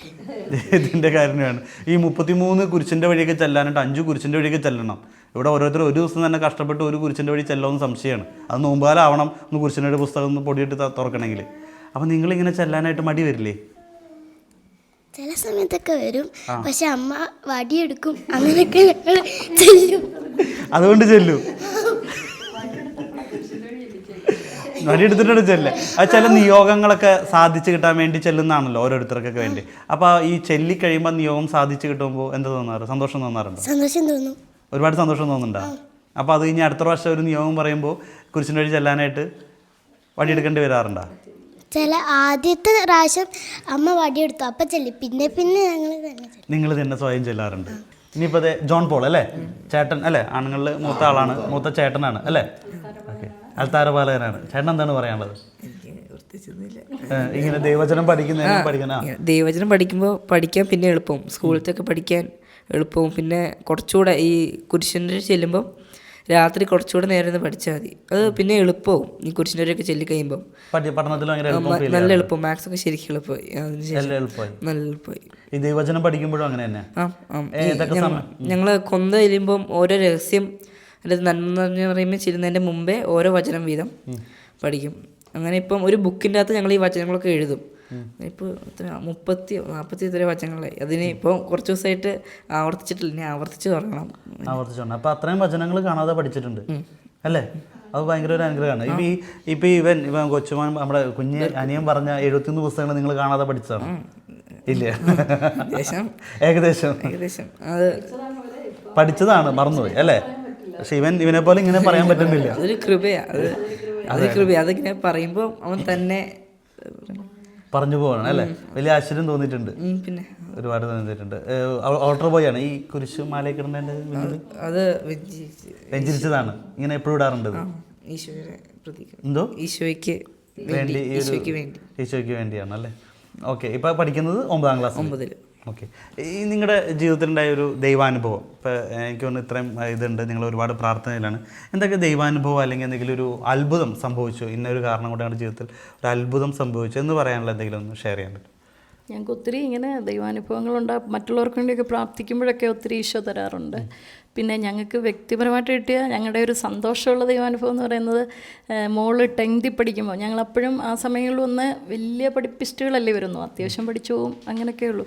ദൈവത്തിൻ്റെ കാരണമാണ്. ഈ 33 കുരിശിൻ്റെ വഴിയൊക്കെ ചെല്ലാനായിട്ട് 5 കുരിശിൻ്റെ വഴിയൊക്കെ ചെല്ലണം. ഇവിടെ ഓരോരുത്തർ ഒരു ദിവസം തന്നെ കഷ്ടപ്പെട്ട് ഒരു കുരിശിൻ്റെ വഴി ചെല്ലുമെന്ന് സംശയമാണ്. അത് നോമ്പുകാലാവണം ഒന്ന് കുരിശിൻ്റെ വഴി പുസ്തകം ഒന്ന് പൊടിയിട്ട് തുറക്കണമെങ്കിൽ. അപ്പോൾ നിങ്ങളിങ്ങനെ ചെല്ലാനായിട്ട് മടി വരില്ലേ? ചില സമയത്തൊക്കെ വരും, പക്ഷെ അമ്മ വടിയെടുക്കും, അങ്ങനെയൊക്കെ ഞങ്ങൾ ചെല്ലും. അതുകൊണ്ട് ചെല്ലു, വടി എടുത്തിട്ടാണ് ചെല്ല്. അത് ചില നിയോഗങ്ങളൊക്കെ സാധിച്ചു കിട്ടാൻ വേണ്ടി ചെല്ലുന്നതാണല്ലോ ഓരോരുത്തർക്കൊക്കെ വേണ്ടി. അപ്പോൾ ഈ ചെല്ലി കഴിയുമ്പോൾ നിയോഗം സാധിച്ചു കിട്ടുമ്പോൾ എന്താ തോന്നാറ്? സന്തോഷം തോന്നാറുണ്ടോ? സന്തോഷം തോന്നും, ഒരുപാട് സന്തോഷം തോന്നുന്നുണ്ടോ? അപ്പോൾ അത് കഴിഞ്ഞ് അടുത്ത പ്രാവശ്യം ഒരു നിയോഗം പറയുമ്പോൾ കുരിശിൻ്റെ വഴി ചെല്ലാനായിട്ട് വടിയെടുക്കേണ്ടി വരാറുണ്ടോ? ആദ്യത്തെ പ്രാവശ്യം അമ്മ വടിയെടുത്തു, അപ്പം ചെല്ലി, പിന്നെ നിങ്ങൾ തന്നെ സ്വയം ചെല്ലാറുണ്ട്. ഇനിയിപ്പോൾ അതെ ജോൺ പോൾ അല്ലേ, ചേട്ടൻ അല്ലേ, ആണുങ്ങളിൽ മൂത്ത ആളാണ്, മൂത്ത ചേട്ടനാണ് അല്ലേ? ഓക്കെ, അൽത്താരപാലകനാണ്. ചേട്ടൻ എന്താണ് പറയാനുള്ളത്? ഇങ്ങനെ ദൈവവചനം ദൈവവചനം പഠിക്കുമ്പോൾ പഠിക്കാൻ പിന്നെ എളുപ്പവും, സ്കൂളിലത്തൊക്കെ പഠിക്കാൻ എളുപ്പവും. പിന്നെ കുറച്ചുകൂടെ ഈ കുരിശിൻ്റെ ചെല്ലുമ്പം രാത്രി കുറച്ചുകൂടെ നേരം ഒന്ന് പഠിച്ചാൽ മതി, അത് പിന്നെ എളുപ്പവും. ഈ കുരിശിൻ്റെ വരെയൊക്കെ ചെല്ലി കഴിയുമ്പോൾ നല്ല എളുപ്പം, മാത്സ് ഒക്കെ ശരിക്കും എളുപ്പമായി, നല്ല എളുപ്പമായി. ഈ ദൈവവചനം പഠിക്കുമ്പോഴും അങ്ങനെ തന്നെ. ഞങ്ങൾ കൊന്ത ചെല്ലുമ്പം ഓരോ രഹസ്യം അല്ലെങ്കിൽ നന്മ എന്ന് പറയുമ്പോൾ ചെല്ലുന്നതിൻ്റെ മുമ്പേ ഓരോ വചനം വീതം പഠിക്കും. അങ്ങനെ ഇപ്പം ഒരു ബുക്കിൻ്റെ അകത്ത് ഞങ്ങൾ ഈ വചനങ്ങളൊക്കെ എഴുതും. ഇപ്പോൾ 30-40 ഇത്ര വചനങ്ങളായി. അതിന് ഇപ്പോൾ കുറച്ച് ദിവസമായിട്ട് ആവർത്തിച്ചിട്ടില്ല, ഇനി ആവർത്തിച്ച് തുടങ്ങണം. അപ്പോൾ അത്രയും വചനങ്ങൾ കാണാതെ പഠിച്ചിട്ടുണ്ട് അല്ലേ? അത് ഭയങ്കര ഒരു അനുഗ്രഹമാണ്. ഇപ്പം ഇവൻ കൊച്ചുമാൻ നമ്മുടെ കുഞ്ഞ് അനിയൻ പറഞ്ഞ 71 പുസ്തകങ്ങൾ നിങ്ങൾ കാണാതെ പഠിച്ചതാണ് ഇല്ല? ഏകദേശം അത് പഠിച്ചതാണ്, മറന്നുപോയി അല്ലേ? പക്ഷെ ഇവനെ പോലെ ഇങ്ങനെ പറയാൻ പറ്റുന്നില്ല. അതൊരു കൃപയാണ്, അതിങ്ങനെ പറയുമ്പോൾ അവൻ തന്നെ പറഞ്ഞു പോവാണ് അല്ലേ? വലിയ ആശ്ചര്യം തോന്നിയിട്ടുണ്ട്, പിന്നെ ഒരുപാട് തോന്നിയിട്ടുണ്ട്. ഓൾട്ടർ ബോയ് ആണ് ഈ കുരിശ് മാലയൊക്കെ ഇടുന്നതിൻ്റെ പിന്നിൽ അത് വെഞ്ചരിച്ചതാണ്. ഇങ്ങനെ എപ്പോഴും ഇടാറുണ്ട്. എന്തോ ഈശോയ്ക്ക് വേണ്ടിയാണ് അല്ലേ? ഓക്കെ, ഇപ്പോൾ പഠിക്കുന്നത് 9ാം ക്ലാസ്. ഓക്കെ, ഈ നിങ്ങളുടെ ജീവിതത്തിലുണ്ടായ ഒരു ദൈവാനുഭവം, ഇപ്പോൾ എനിക്ക് തോന്നുന്നു ഇത്രയും ഇതുണ്ട്, നിങ്ങൾ ഒരുപാട് പ്രാർത്ഥനയിലാണ്. എന്തൊക്കെ ദൈവാനുഭവം അല്ലെങ്കിൽ എന്തെങ്കിലും ഒരു അത്ഭുതം സംഭവിച്ചു, ഇന്നൊരു കാരണം കൊണ്ട് ഞങ്ങളുടെ ജീവിതത്തിൽ ഒരു അത്ഭുതം സംഭവിച്ചു എന്ന് പറയാനുള്ള എന്തെങ്കിലും ഒന്ന് ഷെയർ ചെയ്യാൻ പറ്റും? ഞങ്ങൾക്ക് ഒത്തിരി ഇങ്ങനെ ദൈവാനുഭവങ്ങളുണ്ട്. മറ്റുള്ളവർക്ക് വേണ്ടിയൊക്കെ പ്രാർത്ഥിക്കുമ്പോഴൊക്കെ ഒത്തിരി ഈശോ തരാറുണ്ട്. പിന്നെ ഞങ്ങൾക്ക് വ്യക്തിപരമായിട്ട് കിട്ടിയ ഞങ്ങളുടെ ഒരു സന്തോഷമുള്ള ദൈവാനുഭവം എന്ന് പറയുന്നത്, മോള് 10th പഠിക്കുമ്പോൾ ഞങ്ങളപ്പോഴും ആ സമയങ്ങളിലൊന്ന് വലിയ പഠിപ്പിസ്റ്റുകളല്ലേ വരുന്നു, അത്യാവശ്യം പഠിച്ചു പോവും, അങ്ങനെയൊക്കെ ഉള്ളൂ.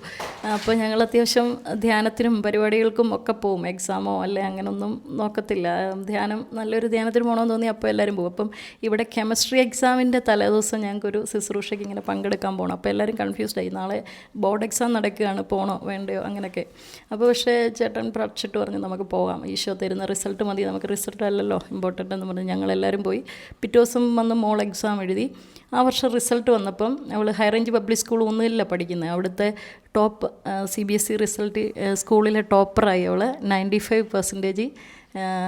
അപ്പോൾ ഞങ്ങൾ അത്യാവശ്യം ധ്യാനത്തിനും പരിപാടികൾക്കും ഒക്കെ പോവും. എക്സാമോ അല്ലെ അങ്ങനെയൊന്നും നോക്കത്തില്ല, ധ്യാനം നല്ലൊരു ധ്യാനത്തിന് പോകണമെന്ന് തോന്നി അപ്പോൾ എല്ലാവരും പോകും. അപ്പം ഇവിടെ കെമിസ്ട്രി എക്സാമിൻ്റെ തലേദിവസം ഞങ്ങൾക്കൊരു ശുശ്രൂഷയ്ക്ക് ഇങ്ങനെ പങ്കെടുക്കാൻ പോകണം. അപ്പോൾ എല്ലാവരും കൺഫ്യൂസ്ഡായി, നാളെ ബോർഡ് എക്സാം നടക്കുകയാണ്, പോകണോ വേണ്ടയോ അങ്ങനെയൊക്കെ. അപ്പോൾ പക്ഷേ ചേട്ടൻ പ്രാർത്ഥിച്ചിട്ട് പറഞ്ഞു നമുക്ക് പോകാം, ഈശോ തരുന്ന റിസൾട്ട് മതി, നമുക്ക് റിസൾട്ട് അല്ലല്ലോ ഇമ്പോർട്ടൻ്റ് എന്ന് പറഞ്ഞ് ഞങ്ങളെല്ലാവരും പോയി. പിറ്റേ ദിവസം വന്ന് മോൾ എക്സാം എഴുതി. ആ വർഷം റിസൾട്ട് വന്നപ്പം അവൾ ഹൈ റേഞ്ച് പബ്ലിക് സ്കൂൾ 1 പഠിക്കുന്നത്, അവിടുത്തെ ടോപ്പ് CBSE റിസൾട്ട് സ്കൂളിലെ ടോപ്പറായി അവൾ. 95%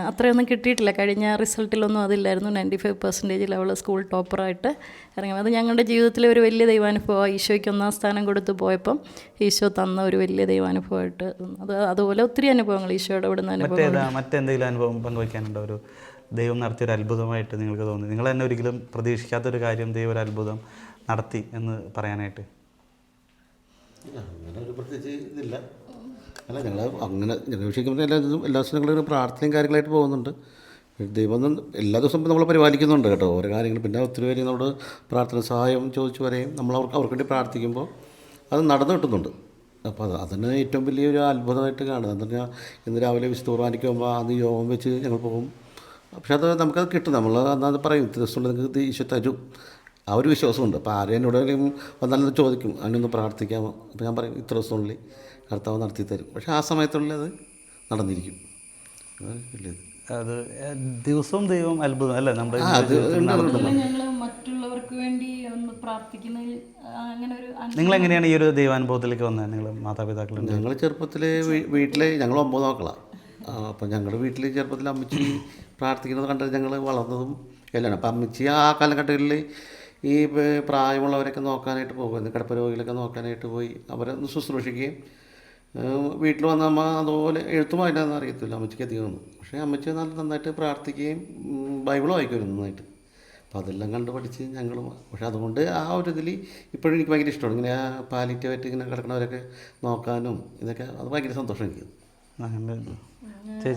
അത്രയൊന്നും കിട്ടിയിട്ടില്ല, കഴിഞ്ഞ റിസൾട്ടിലൊന്നും അതില്ലായിരുന്നു. 95% അവൾ സ്കൂൾ ടോപ്പറായിട്ട് ഇറങ്ങി. അത് ഞങ്ങളുടെ ജീവിതത്തിലെ ഒരു വലിയ ദൈവാനുഭവമാണ്. ഈശോയ്ക്ക് 1ാം സ്ഥാനം കൊടുത്ത് പോയപ്പം ഈശോ തന്ന ഒരു വലിയ ദൈവാനുഭവമായിട്ട്. അതുപോലെ ഒത്തിരി അനുഭവങ്ങൾ ഈശോയുടെ ഇവിടുന്ന് അനുഭവം. മറ്റെന്തെങ്കിലും അനുഭവം പങ്കുവയ്ക്കാനുണ്ടോ? ഒരു ദൈവം നടത്തിയൊരു അത്ഭുതമായിട്ട് നിങ്ങൾക്ക് തോന്നി, നിങ്ങൾ തന്നെ ഒരിക്കലും പ്രതീക്ഷിക്കാത്തൊരു കാര്യം ദൈവം ഒരു അത്ഭുതം നടത്തി എന്ന് പറയാനായിട്ട്? അങ്ങനെ ഒരു പ്രത്യേകിച്ച് ഇതില്ല. അല്ല, ഞങ്ങൾ അങ്ങനെ വിഷയിക്കുമ്പോൾ എല്ലാ ദിവസവും ഞങ്ങൾ പ്രാർത്ഥനയും കാര്യങ്ങളായിട്ട് പോകുന്നുണ്ട്. ദൈവം എല്ലാ ദിവസവും നമ്മൾ പരിപാലിക്കുന്നുണ്ട് കേട്ടോ ഓരോ കാര്യങ്ങൾ. പിന്നെ ഒത്തിരി പേര് നമ്മളോട് പ്രാർത്ഥന സഹായം ചോദിച്ചു വരെയും നമ്മൾ അവർക്ക് വേണ്ടി പ്രാർത്ഥിക്കുമ്പോൾ അത് നടന്നു കിട്ടുന്നുണ്ട്. അപ്പോൾ അതിന് ഏറ്റവും വലിയൊരു അത്ഭുതമായിട്ട് കാണുന്നത് എന്ന് പറഞ്ഞാൽ, ഇന്ന് രാവിലെ വിശുദ്ധ കുർബാനയ്ക്ക് പോകുമ്പോൾ അന്ന് യോഗം വെച്ച് ഞങ്ങൾ പോകും. പക്ഷെ അത് നമുക്കത് കിട്ടും, നമ്മൾ അന്നത് പറയും ഇത്ര ദിവസം നിങ്ങൾക്ക് ഈശോ തരും, ആ ഒരു വിശ്വാസമുണ്ട്. അപ്പോൾ ആരെയും എന്നോടെങ്കിലും വന്നാലും ചോദിക്കും അതിനൊന്ന് പ്രാർത്ഥിക്കാമോ, അപ്പോൾ ഞാൻ പറയും ഇത്ര ദിവസത്തിനുള്ളിൽ കർത്താവ് നടത്തി തരും. പക്ഷേ ആ സമയത്തുള്ളിൽ അത് നടന്നിരിക്കും. അത് ദിവസവും ദൈവം അത്ഭുതം അല്ലേ നമ്മുടെ അത് ഞങ്ങൾ മറ്റുള്ളവർക്ക് വേണ്ടി ഒന്ന് പ്രാർത്ഥിക്കുന്നതിൽ അങ്ങനെ ഒരു നിങ്ങൾ എങ്ങനെയാണ് ഈ ഒരു ദൈവാനുഭവത്തിലേക്ക് വന്നത്? നിങ്ങൾ മാതാപിതാക്കളുണ്ട്? ഞങ്ങൾ ചെറുപ്പത്തിൽ വീട്ടിൽ ഞങ്ങൾ 9 മക്കളാണ്. അപ്പം ഞങ്ങളുടെ വീട്ടിൽ ചെറുപ്പത്തിൽ അമ്മച്ചി പ്രാർത്ഥിക്കുന്നത് കണ്ടിട്ട് ഞങ്ങൾ വളർന്നതും എല്ലാം. അപ്പം അമ്മച്ചി ആ കാലഘട്ടങ്ങളിൽ ഈ പ്രായമുള്ളവരൊക്കെ നോക്കാനായിട്ട് പോകുമായിരുന്നു. കിടപ്പ് രോഗികളൊക്കെ നോക്കാനായിട്ട് പോയി അവരെ ഒന്ന് ശുശ്രൂഷിക്കുകയും വീട്ടിൽ വന്ന അമ്മ അതുപോലെ എഴുത്തും വായില്ലാന്ന് അറിയത്തില്ല അമ്മച്ചിക്ക് അധികമൊന്നും. പക്ഷേ അമ്മച്ചി നല്ല നന്നായിട്ട് പ്രാർത്ഥിക്കുകയും ബൈബിൾ വായിക്കുമായിരുന്നു നന്നായിട്ട്. അപ്പോൾ അതെല്ലാം കണ്ട് പഠിച്ച് ഞങ്ങളും. പക്ഷെ അതുകൊണ്ട് ആ ഒരു ഇതിൽ ഇപ്പോഴും എനിക്ക് ഭയങ്കര ഇഷ്ടമാണ് ഇങ്ങനെ പാലിറ്റീവായിട്ട് ഇങ്ങനെ കിടക്കുന്നവരൊക്കെ നോക്കാനും ഇതൊക്കെ. അത് ഭയങ്കര സന്തോഷം എനിക്ക്.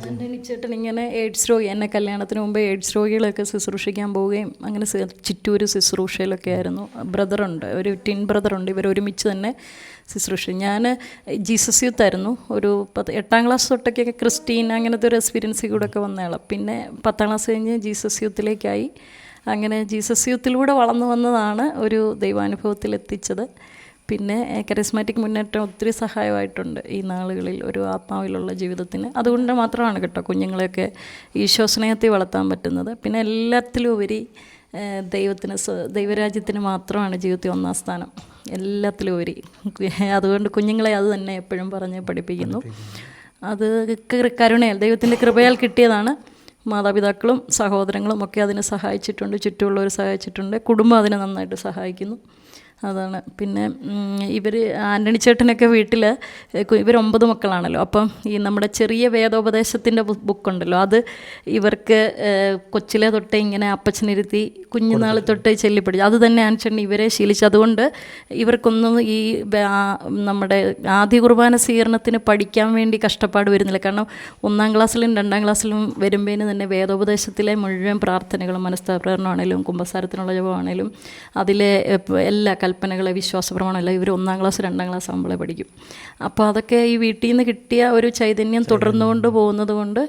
എൻ്റെ ചേട്ടൻ ഇങ്ങനെ എയ്ഡ്സ് രോഗി, എന്നെ കല്യാണത്തിന് മുമ്പ് എയ്ഡ്സ് രോഗികളൊക്കെ ശുശ്രൂഷിക്കാൻ പോവുകയും അങ്ങനെ ചിറ്റൂർ ശുശ്രൂഷയിലൊക്കെ ആയിരുന്നു. ബ്രദറുണ്ട്, ഒരു ടിൻ ബ്രദറുണ്ട്. ഇവർ ഒരുമിച്ച് തന്നെ ശുശ്രൂഷ. ഞാൻ ജീസസ് യൂത്ത് ആയിരുന്നു. ഒരു 8ാം ക്ലാസ് തൊട്ടൊക്കെ ക്രിസ്റ്റീൻ അങ്ങനത്തെ ഒരു എക്സ്പീരിയൻസിൽ കൂടെ ഒക്കെ വന്നയാളാണ്. പിന്നെ 10ാം ക്ലാസ് കഴിഞ്ഞ് ജീസസ് യൂത്തിലേക്കായി. അങ്ങനെ ജീസസ് യൂത്തിലൂടെ വളർന്നു വന്നതാണ് ഒരു ദൈവാനുഭവത്തിലെത്തിച്ചത്. പിന്നെ കരിസ്മാറ്റിക് മുന്നേറ്റം ഒത്തിരി സഹായമായിട്ടുണ്ട് ഈ നാളുകളിൽ ഒരു ആത്മാവിലുള്ള ജീവിതത്തിന്. അതുകൊണ്ട് മാത്രമാണ് കേട്ടോ കുഞ്ഞുങ്ങളെയൊക്കെ ഈശോ സ്നേഹത്തിൽ വളർത്താൻ പറ്റുന്നത്. പിന്നെ എല്ലാത്തിലും ഉപരി ദൈവരാജ്യത്തിന് മാത്രമാണ് ജീവിതത്തിൽ 1ാം സ്ഥാനം, എല്ലാത്തിലും ഉപരി. അതുകൊണ്ട് കുഞ്ഞുങ്ങളെ അത് തന്നെ എപ്പോഴും പറഞ്ഞ് പഠിപ്പിക്കുന്നു. അത് കരുണയാൽ, ദൈവത്തിൻ്റെ കൃപയാൽ കിട്ടിയതാണ്. മാതാപിതാക്കളും സഹോദരങ്ങളും ഒക്കെ അതിനെ സഹായിച്ചിട്ടുണ്ട്, ചുറ്റുമുള്ളവർ സഹായിച്ചിട്ടുണ്ട്, കുടുംബം അതിനെ നന്നായിട്ട് സഹായിക്കുന്നു. അതാണ്. പിന്നെ ഇവർ ആൻ്റണി ചേട്ടനൊക്കെ വീട്ടിൽ ഇവർ 9 മക്കളാണല്ലോ. അപ്പം ഈ നമ്മുടെ ചെറിയ വേദോപദേശത്തിൻ്റെ ബുക്കുണ്ടല്ലോ, അത് ഇവർക്ക് കൊച്ചിലെ തൊട്ടേ ഇങ്ങനെ അപ്പച്ചനിരുത്തി കുഞ്ഞുനാൾ തൊട്ടേ ചൊല്ലിപ്പിടിച്ചു. അത് തന്നെ ആൻചേട്ടൻ ഇവരെ ശീലിച്ചു. അതുകൊണ്ട് ഇവർക്കൊന്നും ഈ നമ്മുടെ ആദ്യ കുർബാന സ്വീകരണത്തിന് പഠിക്കാൻ വേണ്ടി കഷ്ടപ്പാട് വരുന്നില്ല. കാരണം 1ാം ക്ലാസ്സിലും 2ാം ക്ലാസ്സിലും വരുമ്പോഴേന് തന്നെ വേദോപദേശത്തിലെ മുഴുവൻ പ്രാർത്ഥനകളും മനസ്താപ്രകരണമാണേലും കുമ്പസാരത്തിനുള്ള ജപമാണേലും അതിലെ എല്ലാ കൽപ്പനകളെ വിശ്വാസപ്രമാണമല്ല ഇവർ 1ാം ക്ലാസ് 2ാം ക്ലാസ് ആകുമ്പോഴേ പഠിക്കും. അപ്പോൾ അതൊക്കെ ഈ വീട്ടിൽ നിന്ന് കിട്ടിയ ഒരു ചൈതന്യം തുടർന്നുകൊണ്ട് പോകുന്നത് കൊണ്ട്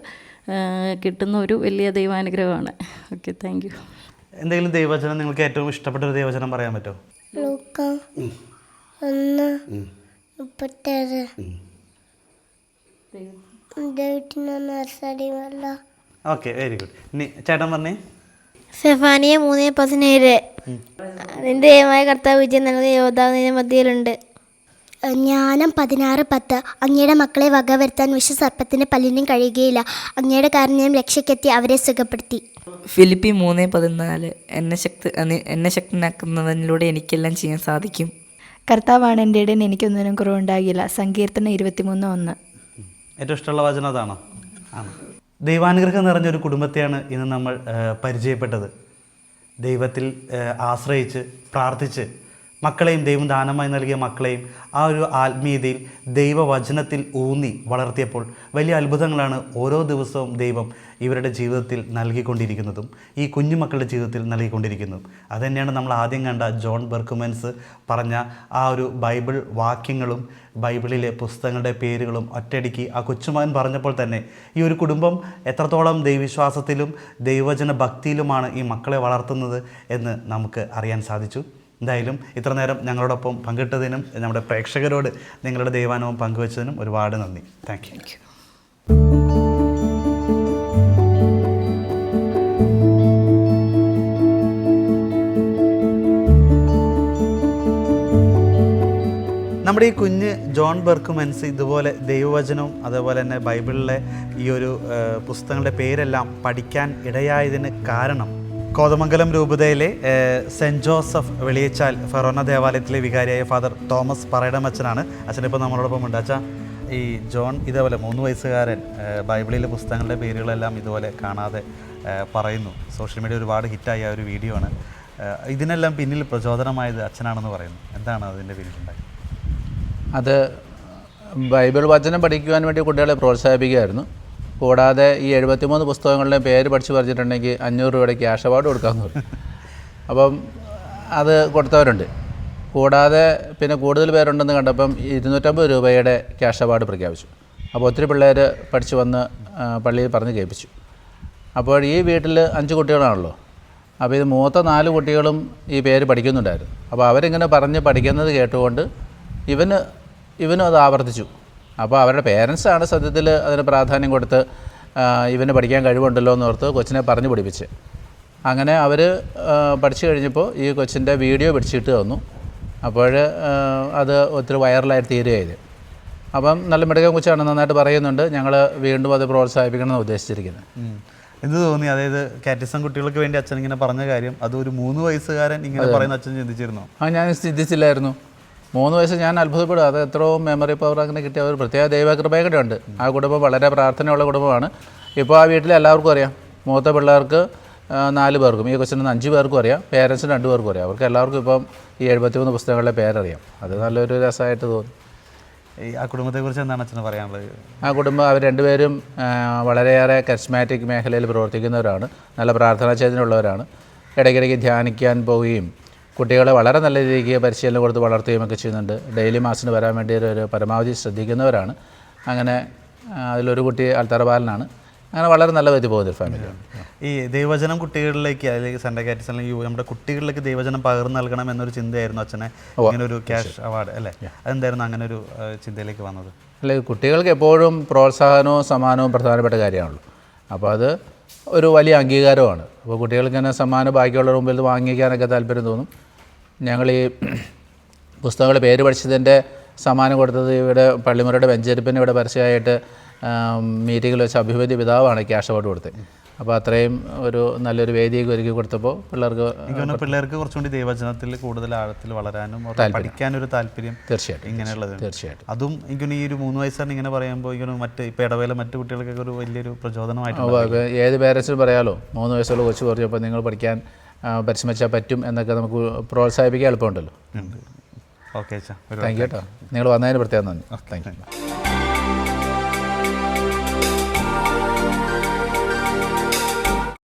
കിട്ടുന്ന ഒരു വലിയ ദൈവാനുഗ്രഹമാണ്. Okay, thank you. എന്തെങ്കിലും ദൈവവചനം നിങ്ങൾക്ക് ഏറ്റവും ഇഷ്ടപ്പെട്ട ഒരു ദൈവവചനം പറയാൻ പറ്റുമോ? ലൂക്ക 1:36 ഓക്കെ, വെരി ഗുഡ്. ഇനി ചേട്ടൻ പറഞ്ഞേ. സെഫാനിയ 3:17 അതിൻ്റെ ദൈവമായ കർത്താവ് വിജയം നൽകിയ യോദ്ധാവ് നിന്റെ മധ്യയിലുണ്ട്. ജ്ഞാനം 16:10 അങ്ങയുടെ മക്കളെ വകവരുത്താൻ വിഷസർപ്പത്തിൻ്റെ പല്ലിനും കഴിയുകയില്ല. അങ്ങയുടെ കാരുണ്യം രക്ഷയ്ക്കെത്തി അവരെ സുഖപ്പെടുത്തി. ഫിലിപ്പി 3:14 എന്നെ ശക്തനാക്കുന്നതിലൂടെ എനിക്കെല്ലാം ചെയ്യാൻ സാധിക്കും. കർത്താവാണ് എൻ്റെ ഇടയൻ, എനിക്കൊന്നിനും കുറവുണ്ടാകില്ല. സങ്കീർത്തനം 23:1. ഏറ്റവും ഇഷ്ടമുള്ള വചനം അതാണോ? ആണ്. ദൈവാനുഗ്രഹം നിറഞ്ഞൊരു കുടുംബത്തെയാണ് ഇന്ന് നമ്മൾ പരിചയപ്പെട്ടത്. ദൈവത്തിൽ ആശ്രയിച്ച് പ്രാർത്ഥിച്ച് മക്കളെയും ദൈവം ദാനമായി നൽകിയ മക്കളെയും ആ ഒരു ആത്മീയതയിൽ ദൈവവചനത്തിൽ ഊന്നി വളർത്തിയപ്പോൾ വലിയ അത്ഭുതങ്ങളാണ് ഓരോ ദിവസവും ദൈവം ഇവരുടെ ജീവിതത്തിൽ നൽകിക്കൊണ്ടിരിക്കുന്നതും ഈ കുഞ്ഞുമക്കളുടെ ജീവിതത്തിൽ നൽകിക്കൊണ്ടിരിക്കുന്നതും. അതുതന്നെയാണ് നമ്മൾ ആദ്യം കണ്ട ജോൺ ബെർക്കുമൻസ് പറഞ്ഞ ആ ഒരു ബൈബിൾ വാക്യങ്ങളും ബൈബിളിലെ പുസ്തകങ്ങളുടെ പേരുകളും ഒറ്റയടിക്ക് ആ കൊച്ചുമകൻ പറഞ്ഞപ്പോൾ തന്നെ ഈ ഒരു കുടുംബം എത്രത്തോളം ദൈവവിശ്വാസത്തിലും ദൈവവചന ഭക്തിയിലുമാണ് ഈ മക്കളെ വളർത്തുന്നത് എന്ന് നമുക്ക് അറിയാൻ സാധിച്ചു. എന്തായാലും ഇത്ര നേരം ഞങ്ങളോടൊപ്പം പങ്കിട്ടതിനും നമ്മുടെ പ്രേക്ഷകരോട് നിങ്ങളുടെ ദൈവാനുഭവം പങ്കുവച്ചതിനും ഒരുപാട് നന്ദി. Thank you. നമ്മുടെ ഈ കുഞ്ഞ് ജോൺ ബെർക്കുമൻസ് ഇതുപോലെ ദൈവവചനവും അതേപോലെ തന്നെ ബൈബിളിലെ ഈ ഒരു പുസ്തകങ്ങളുടെ പേരെല്ലാം പഠിക്കാൻ ഇടയായതിന് കാരണം കോതമംഗലം രൂപതയിലെ സെൻറ്റ് ജോസഫ് വെളിയച്ചാൽ ഫെറോന ദേവാലയത്തിലെ വികാരിയായ ഫാദർ തോമസ് പറയടം അച്ഛനാണ്. അച്ഛനിപ്പോൾ നമ്മളോടൊപ്പം ഉണ്ട്. അച്ഛാ, ഈ ജോൺ ഇതേപോലെ 3 വയസ്സുകാരൻ ബൈബിളിലെ പുസ്തകങ്ങളുടെ പേരുകളെല്ലാം ഇതുപോലെ കാണാതെ പറയുന്നു. സോഷ്യൽ മീഡിയ ഒരുപാട് ഹിറ്റായ ഒരു വീഡിയോ ആണ്. ഇതിനെല്ലാം പിന്നിൽ പ്രചോദനമായത് അച്ഛനാണെന്ന് പറയുന്നു. എന്താണ് അതിൻ്റെ പിന്നിലുണ്ടായത്? അത് ബൈബിൾ വചനം പഠിക്കുവാൻ വേണ്ടി കുട്ടികളെ പ്രോത്സാഹിപ്പിക്കുകയായിരുന്നു. കൂടാതെ ഈ 73 പുസ്തകങ്ങളുടെയും പേര് പഠിച്ചു പറഞ്ഞിട്ടുണ്ടെങ്കിൽ 500 രൂപയുടെ ക്യാഷ് അവാർഡ് കൊടുക്കാമെന്ന് പറഞ്ഞു. അപ്പം അത് കൊടുത്തവരുണ്ട്. കൂടാതെ പിന്നെ കൂടുതൽ പേരുണ്ടെന്ന് കണ്ടപ്പം 250 രൂപയുടെ ക്യാഷ് അവാർഡ് പ്രഖ്യാപിച്ചു. അപ്പോൾ ഒത്തിരി പിള്ളേർ പഠിച്ചു വന്ന് പള്ളിയിൽ പറഞ്ഞ് കേൾപ്പിച്ചു. അപ്പോൾ ഈ വീട്ടിൽ 5 കുട്ടികളാണല്ലോ. അപ്പോൾ ഇത് മൂത്ത 4 കുട്ടികളും ഈ പേര് പഠിക്കുന്നുണ്ടായിരുന്നു. അപ്പോൾ അവരിങ്ങനെ പറഞ്ഞ് പഠിക്കുന്നത് കേട്ടുകൊണ്ട് ഇവനും അത് ആവർത്തിച്ചു. അപ്പോൾ അവരുടെ പേരൻസാണ് സത്യത്തിൽ അതിന് പ്രാധാന്യം കൊടുത്ത് ഇവന് പഠിക്കാൻ കഴിവുണ്ടല്ലോ എന്ന് ഓർത്ത് കൊച്ചിനെ പറഞ്ഞു പഠിപ്പിച്ച്. അങ്ങനെ അവർ പഠിച്ചു കഴിഞ്ഞപ്പോൾ ഈ കൊച്ചിൻ്റെ വീഡിയോ പിടിച്ചിട്ട് തന്നു. അപ്പോൾ അത് ഒത്തിരി വൈറലായിട്ട് തീരുകയായത്. അപ്പം നല്ല മിടുക്കൻ കൊച്ചാണ്, നന്നായിട്ട് പറയുന്നുണ്ട്. ഞങ്ങൾ വീണ്ടും അത് പ്രോത്സാഹിപ്പിക്കണമെന്ന് ഉദ്ദേശിച്ചിരിക്കുന്നത്. എന്ത് തോന്നി? അതായത് കാറ്റിസം കുട്ടികൾക്ക് വേണ്ടി അച്ഛൻ ഇങ്ങനെ പറഞ്ഞ കാര്യം അത് ഒരു 3 വയസ്സുകാരൻ ഇങ്ങനെ പറയുന്ന അച്ഛൻ ചിന്തിച്ചിരുന്നോ? ഞാൻ ചിന്തിച്ചില്ലായിരുന്നു. 3 വയസ്സ് ഞാൻ അത്ഭുതപ്പെടും. അത് എത്രയോ മെമ്മറി പവർ അങ്ങനെ കിട്ടിയ ഒരു പ്രത്യേക ദൈവകൃപയൊക്കെ ഉണ്ട്. ആ കുടുംബം വളരെ പ്രാർത്ഥനയുള്ള കുടുംബമാണ്. ഇപ്പോൾ ആ വീട്ടിൽ എല്ലാവർക്കും അറിയാം. മൂത്ത പിള്ളേർക്ക് 4 പേർക്കും, ഈ കൊച്ചിന് 5 പേർക്കും അറിയാം, പേരൻസിന് 2 പേർക്കും അറിയാം. അവർക്ക് എല്ലാവർക്കും ഇപ്പം ഈ 73 പുസ്തകങ്ങളുടെ പേരറിയാം. അത് നല്ലൊരു രസമായിട്ട് തോന്നി. ആ കുടുംബത്തെക്കുറിച്ച് എന്താണ് അച്ഛന് പറയാനുള്ളത്? ആ കുടുംബം അവർ രണ്ടുപേരും വളരെയേറെ കരിസ്മാറ്റിക് മേഖലയിൽ പ്രവർത്തിക്കുന്നവരാണ്. നല്ല പ്രാർത്ഥനാ ചൈതന്യമുള്ളവരാണ്. ഇടയ്ക്കിടയ്ക്ക് ധ്യാനിക്കാൻ പോവുകയും കുട്ടികളെ വളരെ നല്ല രീതിക്ക് പരിശീലനം കൊടുത്ത് വളർത്തുകയും ഒക്കെ ചെയ്യുന്നുണ്ട്. ഡെയിലി മാസിന് വരാൻ വേണ്ടി ഒരു പരമാവധി ശ്രദ്ധിക്കുന്നവരാണ്. അങ്ങനെ അതിലൊരു കുട്ടി അൽത്തറ ബാലനാണ്. അങ്ങനെ വളരെ നല്ല വിധത്തിൽ പോകുന്നൊരു ഫാമിലിയാണ്. ഈ ദൈവവചനം കുട്ടികളിലേക്ക്, അല്ലെങ്കിൽ സെൻ്റ് കാറ്റിസം അല്ലെങ്കിൽ നമ്മുടെ കുട്ടികളിലേക്ക് ദൈവവചനം പകർന്നു നൽകണം എന്നൊരു ചിന്തയായിരുന്നു അച്ഛനെ ഇങ്ങനെ ഒരു ക്യാഷ് അവാർഡ് അല്ലേ? അതെന്തായിരുന്നു അങ്ങനെ ഒരു ചിന്തയിലേക്ക് വന്നത്? അല്ലെ, കുട്ടികൾക്ക് എപ്പോഴും പ്രോത്സാഹനവും സമ്മാനവും പ്രധാനപ്പെട്ട കാര്യമാണല്ലോ. അപ്പോൾ അത് ഒരു വലിയ അംഗീകാരമാണ്. അപ്പോൾ കുട്ടികൾക്ക് ഇങ്ങനെ സമ്മാനം ബാക്കിയുള്ളവരുടെ മുമ്പിൽ ഇത് വാങ്ങിക്കാനൊക്കെ താല്പര്യം തോന്നും. ഞങ്ങൾ ഈ പുസ്തകങ്ങൾ പേര് പഠിച്ചതിൻ്റെ സമ്മാനം കൊടുത്തത് ഇവിടെ പള്ളിമുറയുടെ വെഞ്ചരിപ്പിന് ഇവിടെ പരസ്യമായിട്ട് മീറ്റിങ്ങിൽ വെച്ച് അഭിവന്യ പിതാവാണ് ക്യാഷ് അവാർഡ് കൊടുത്തത്. അപ്പോൾ അത്രയും ഒരു നല്ലൊരു വേദിയൊക്കെ ഒരുക്കി കൊടുത്തപ്പോൾ പിള്ളേർക്ക് കുറച്ചുകൂടി ദൈവവചനത്തിൽ കൂടുതൽ ആഴത്തിൽ വളരാനും പഠിക്കാനൊരു താല്പര്യം തീർച്ചയായിട്ടും ഇങ്ങനെയുള്ളത്. തീർച്ചയായിട്ടും അതും എനിക്കൊന്ന് ഈ ഒരു 3 വയസ്സാണ് ഇങ്ങനെ പറയുമ്പോൾ ഇങ്ങനെ ഇപ്പോൾ ഇടവേള മറ്റു കുട്ടികൾക്കൊക്കെ ഒരു വലിയൊരു പ്രചോദനമായിട്ട് ഏത് പേരൻസിനും പറയാലോ, 3 വയസ്സുള്ള കൊച്ചു പറഞ്ഞപ്പോൾ നിങ്ങൾ പഠിക്കാൻ പരിശ്രമിച്ചാൽ പറ്റും എന്നൊക്കെ നമുക്ക് പ്രോത്സാഹിപ്പിക്കാൻ എളുപ്പമുണ്ടല്ലോ. ഓക്കെ അച്ഛാ, താങ്ക് യു കേട്ടോ. നിങ്ങൾ വന്നതിന് പ്രത്യേകം നന്ദി. Thank you.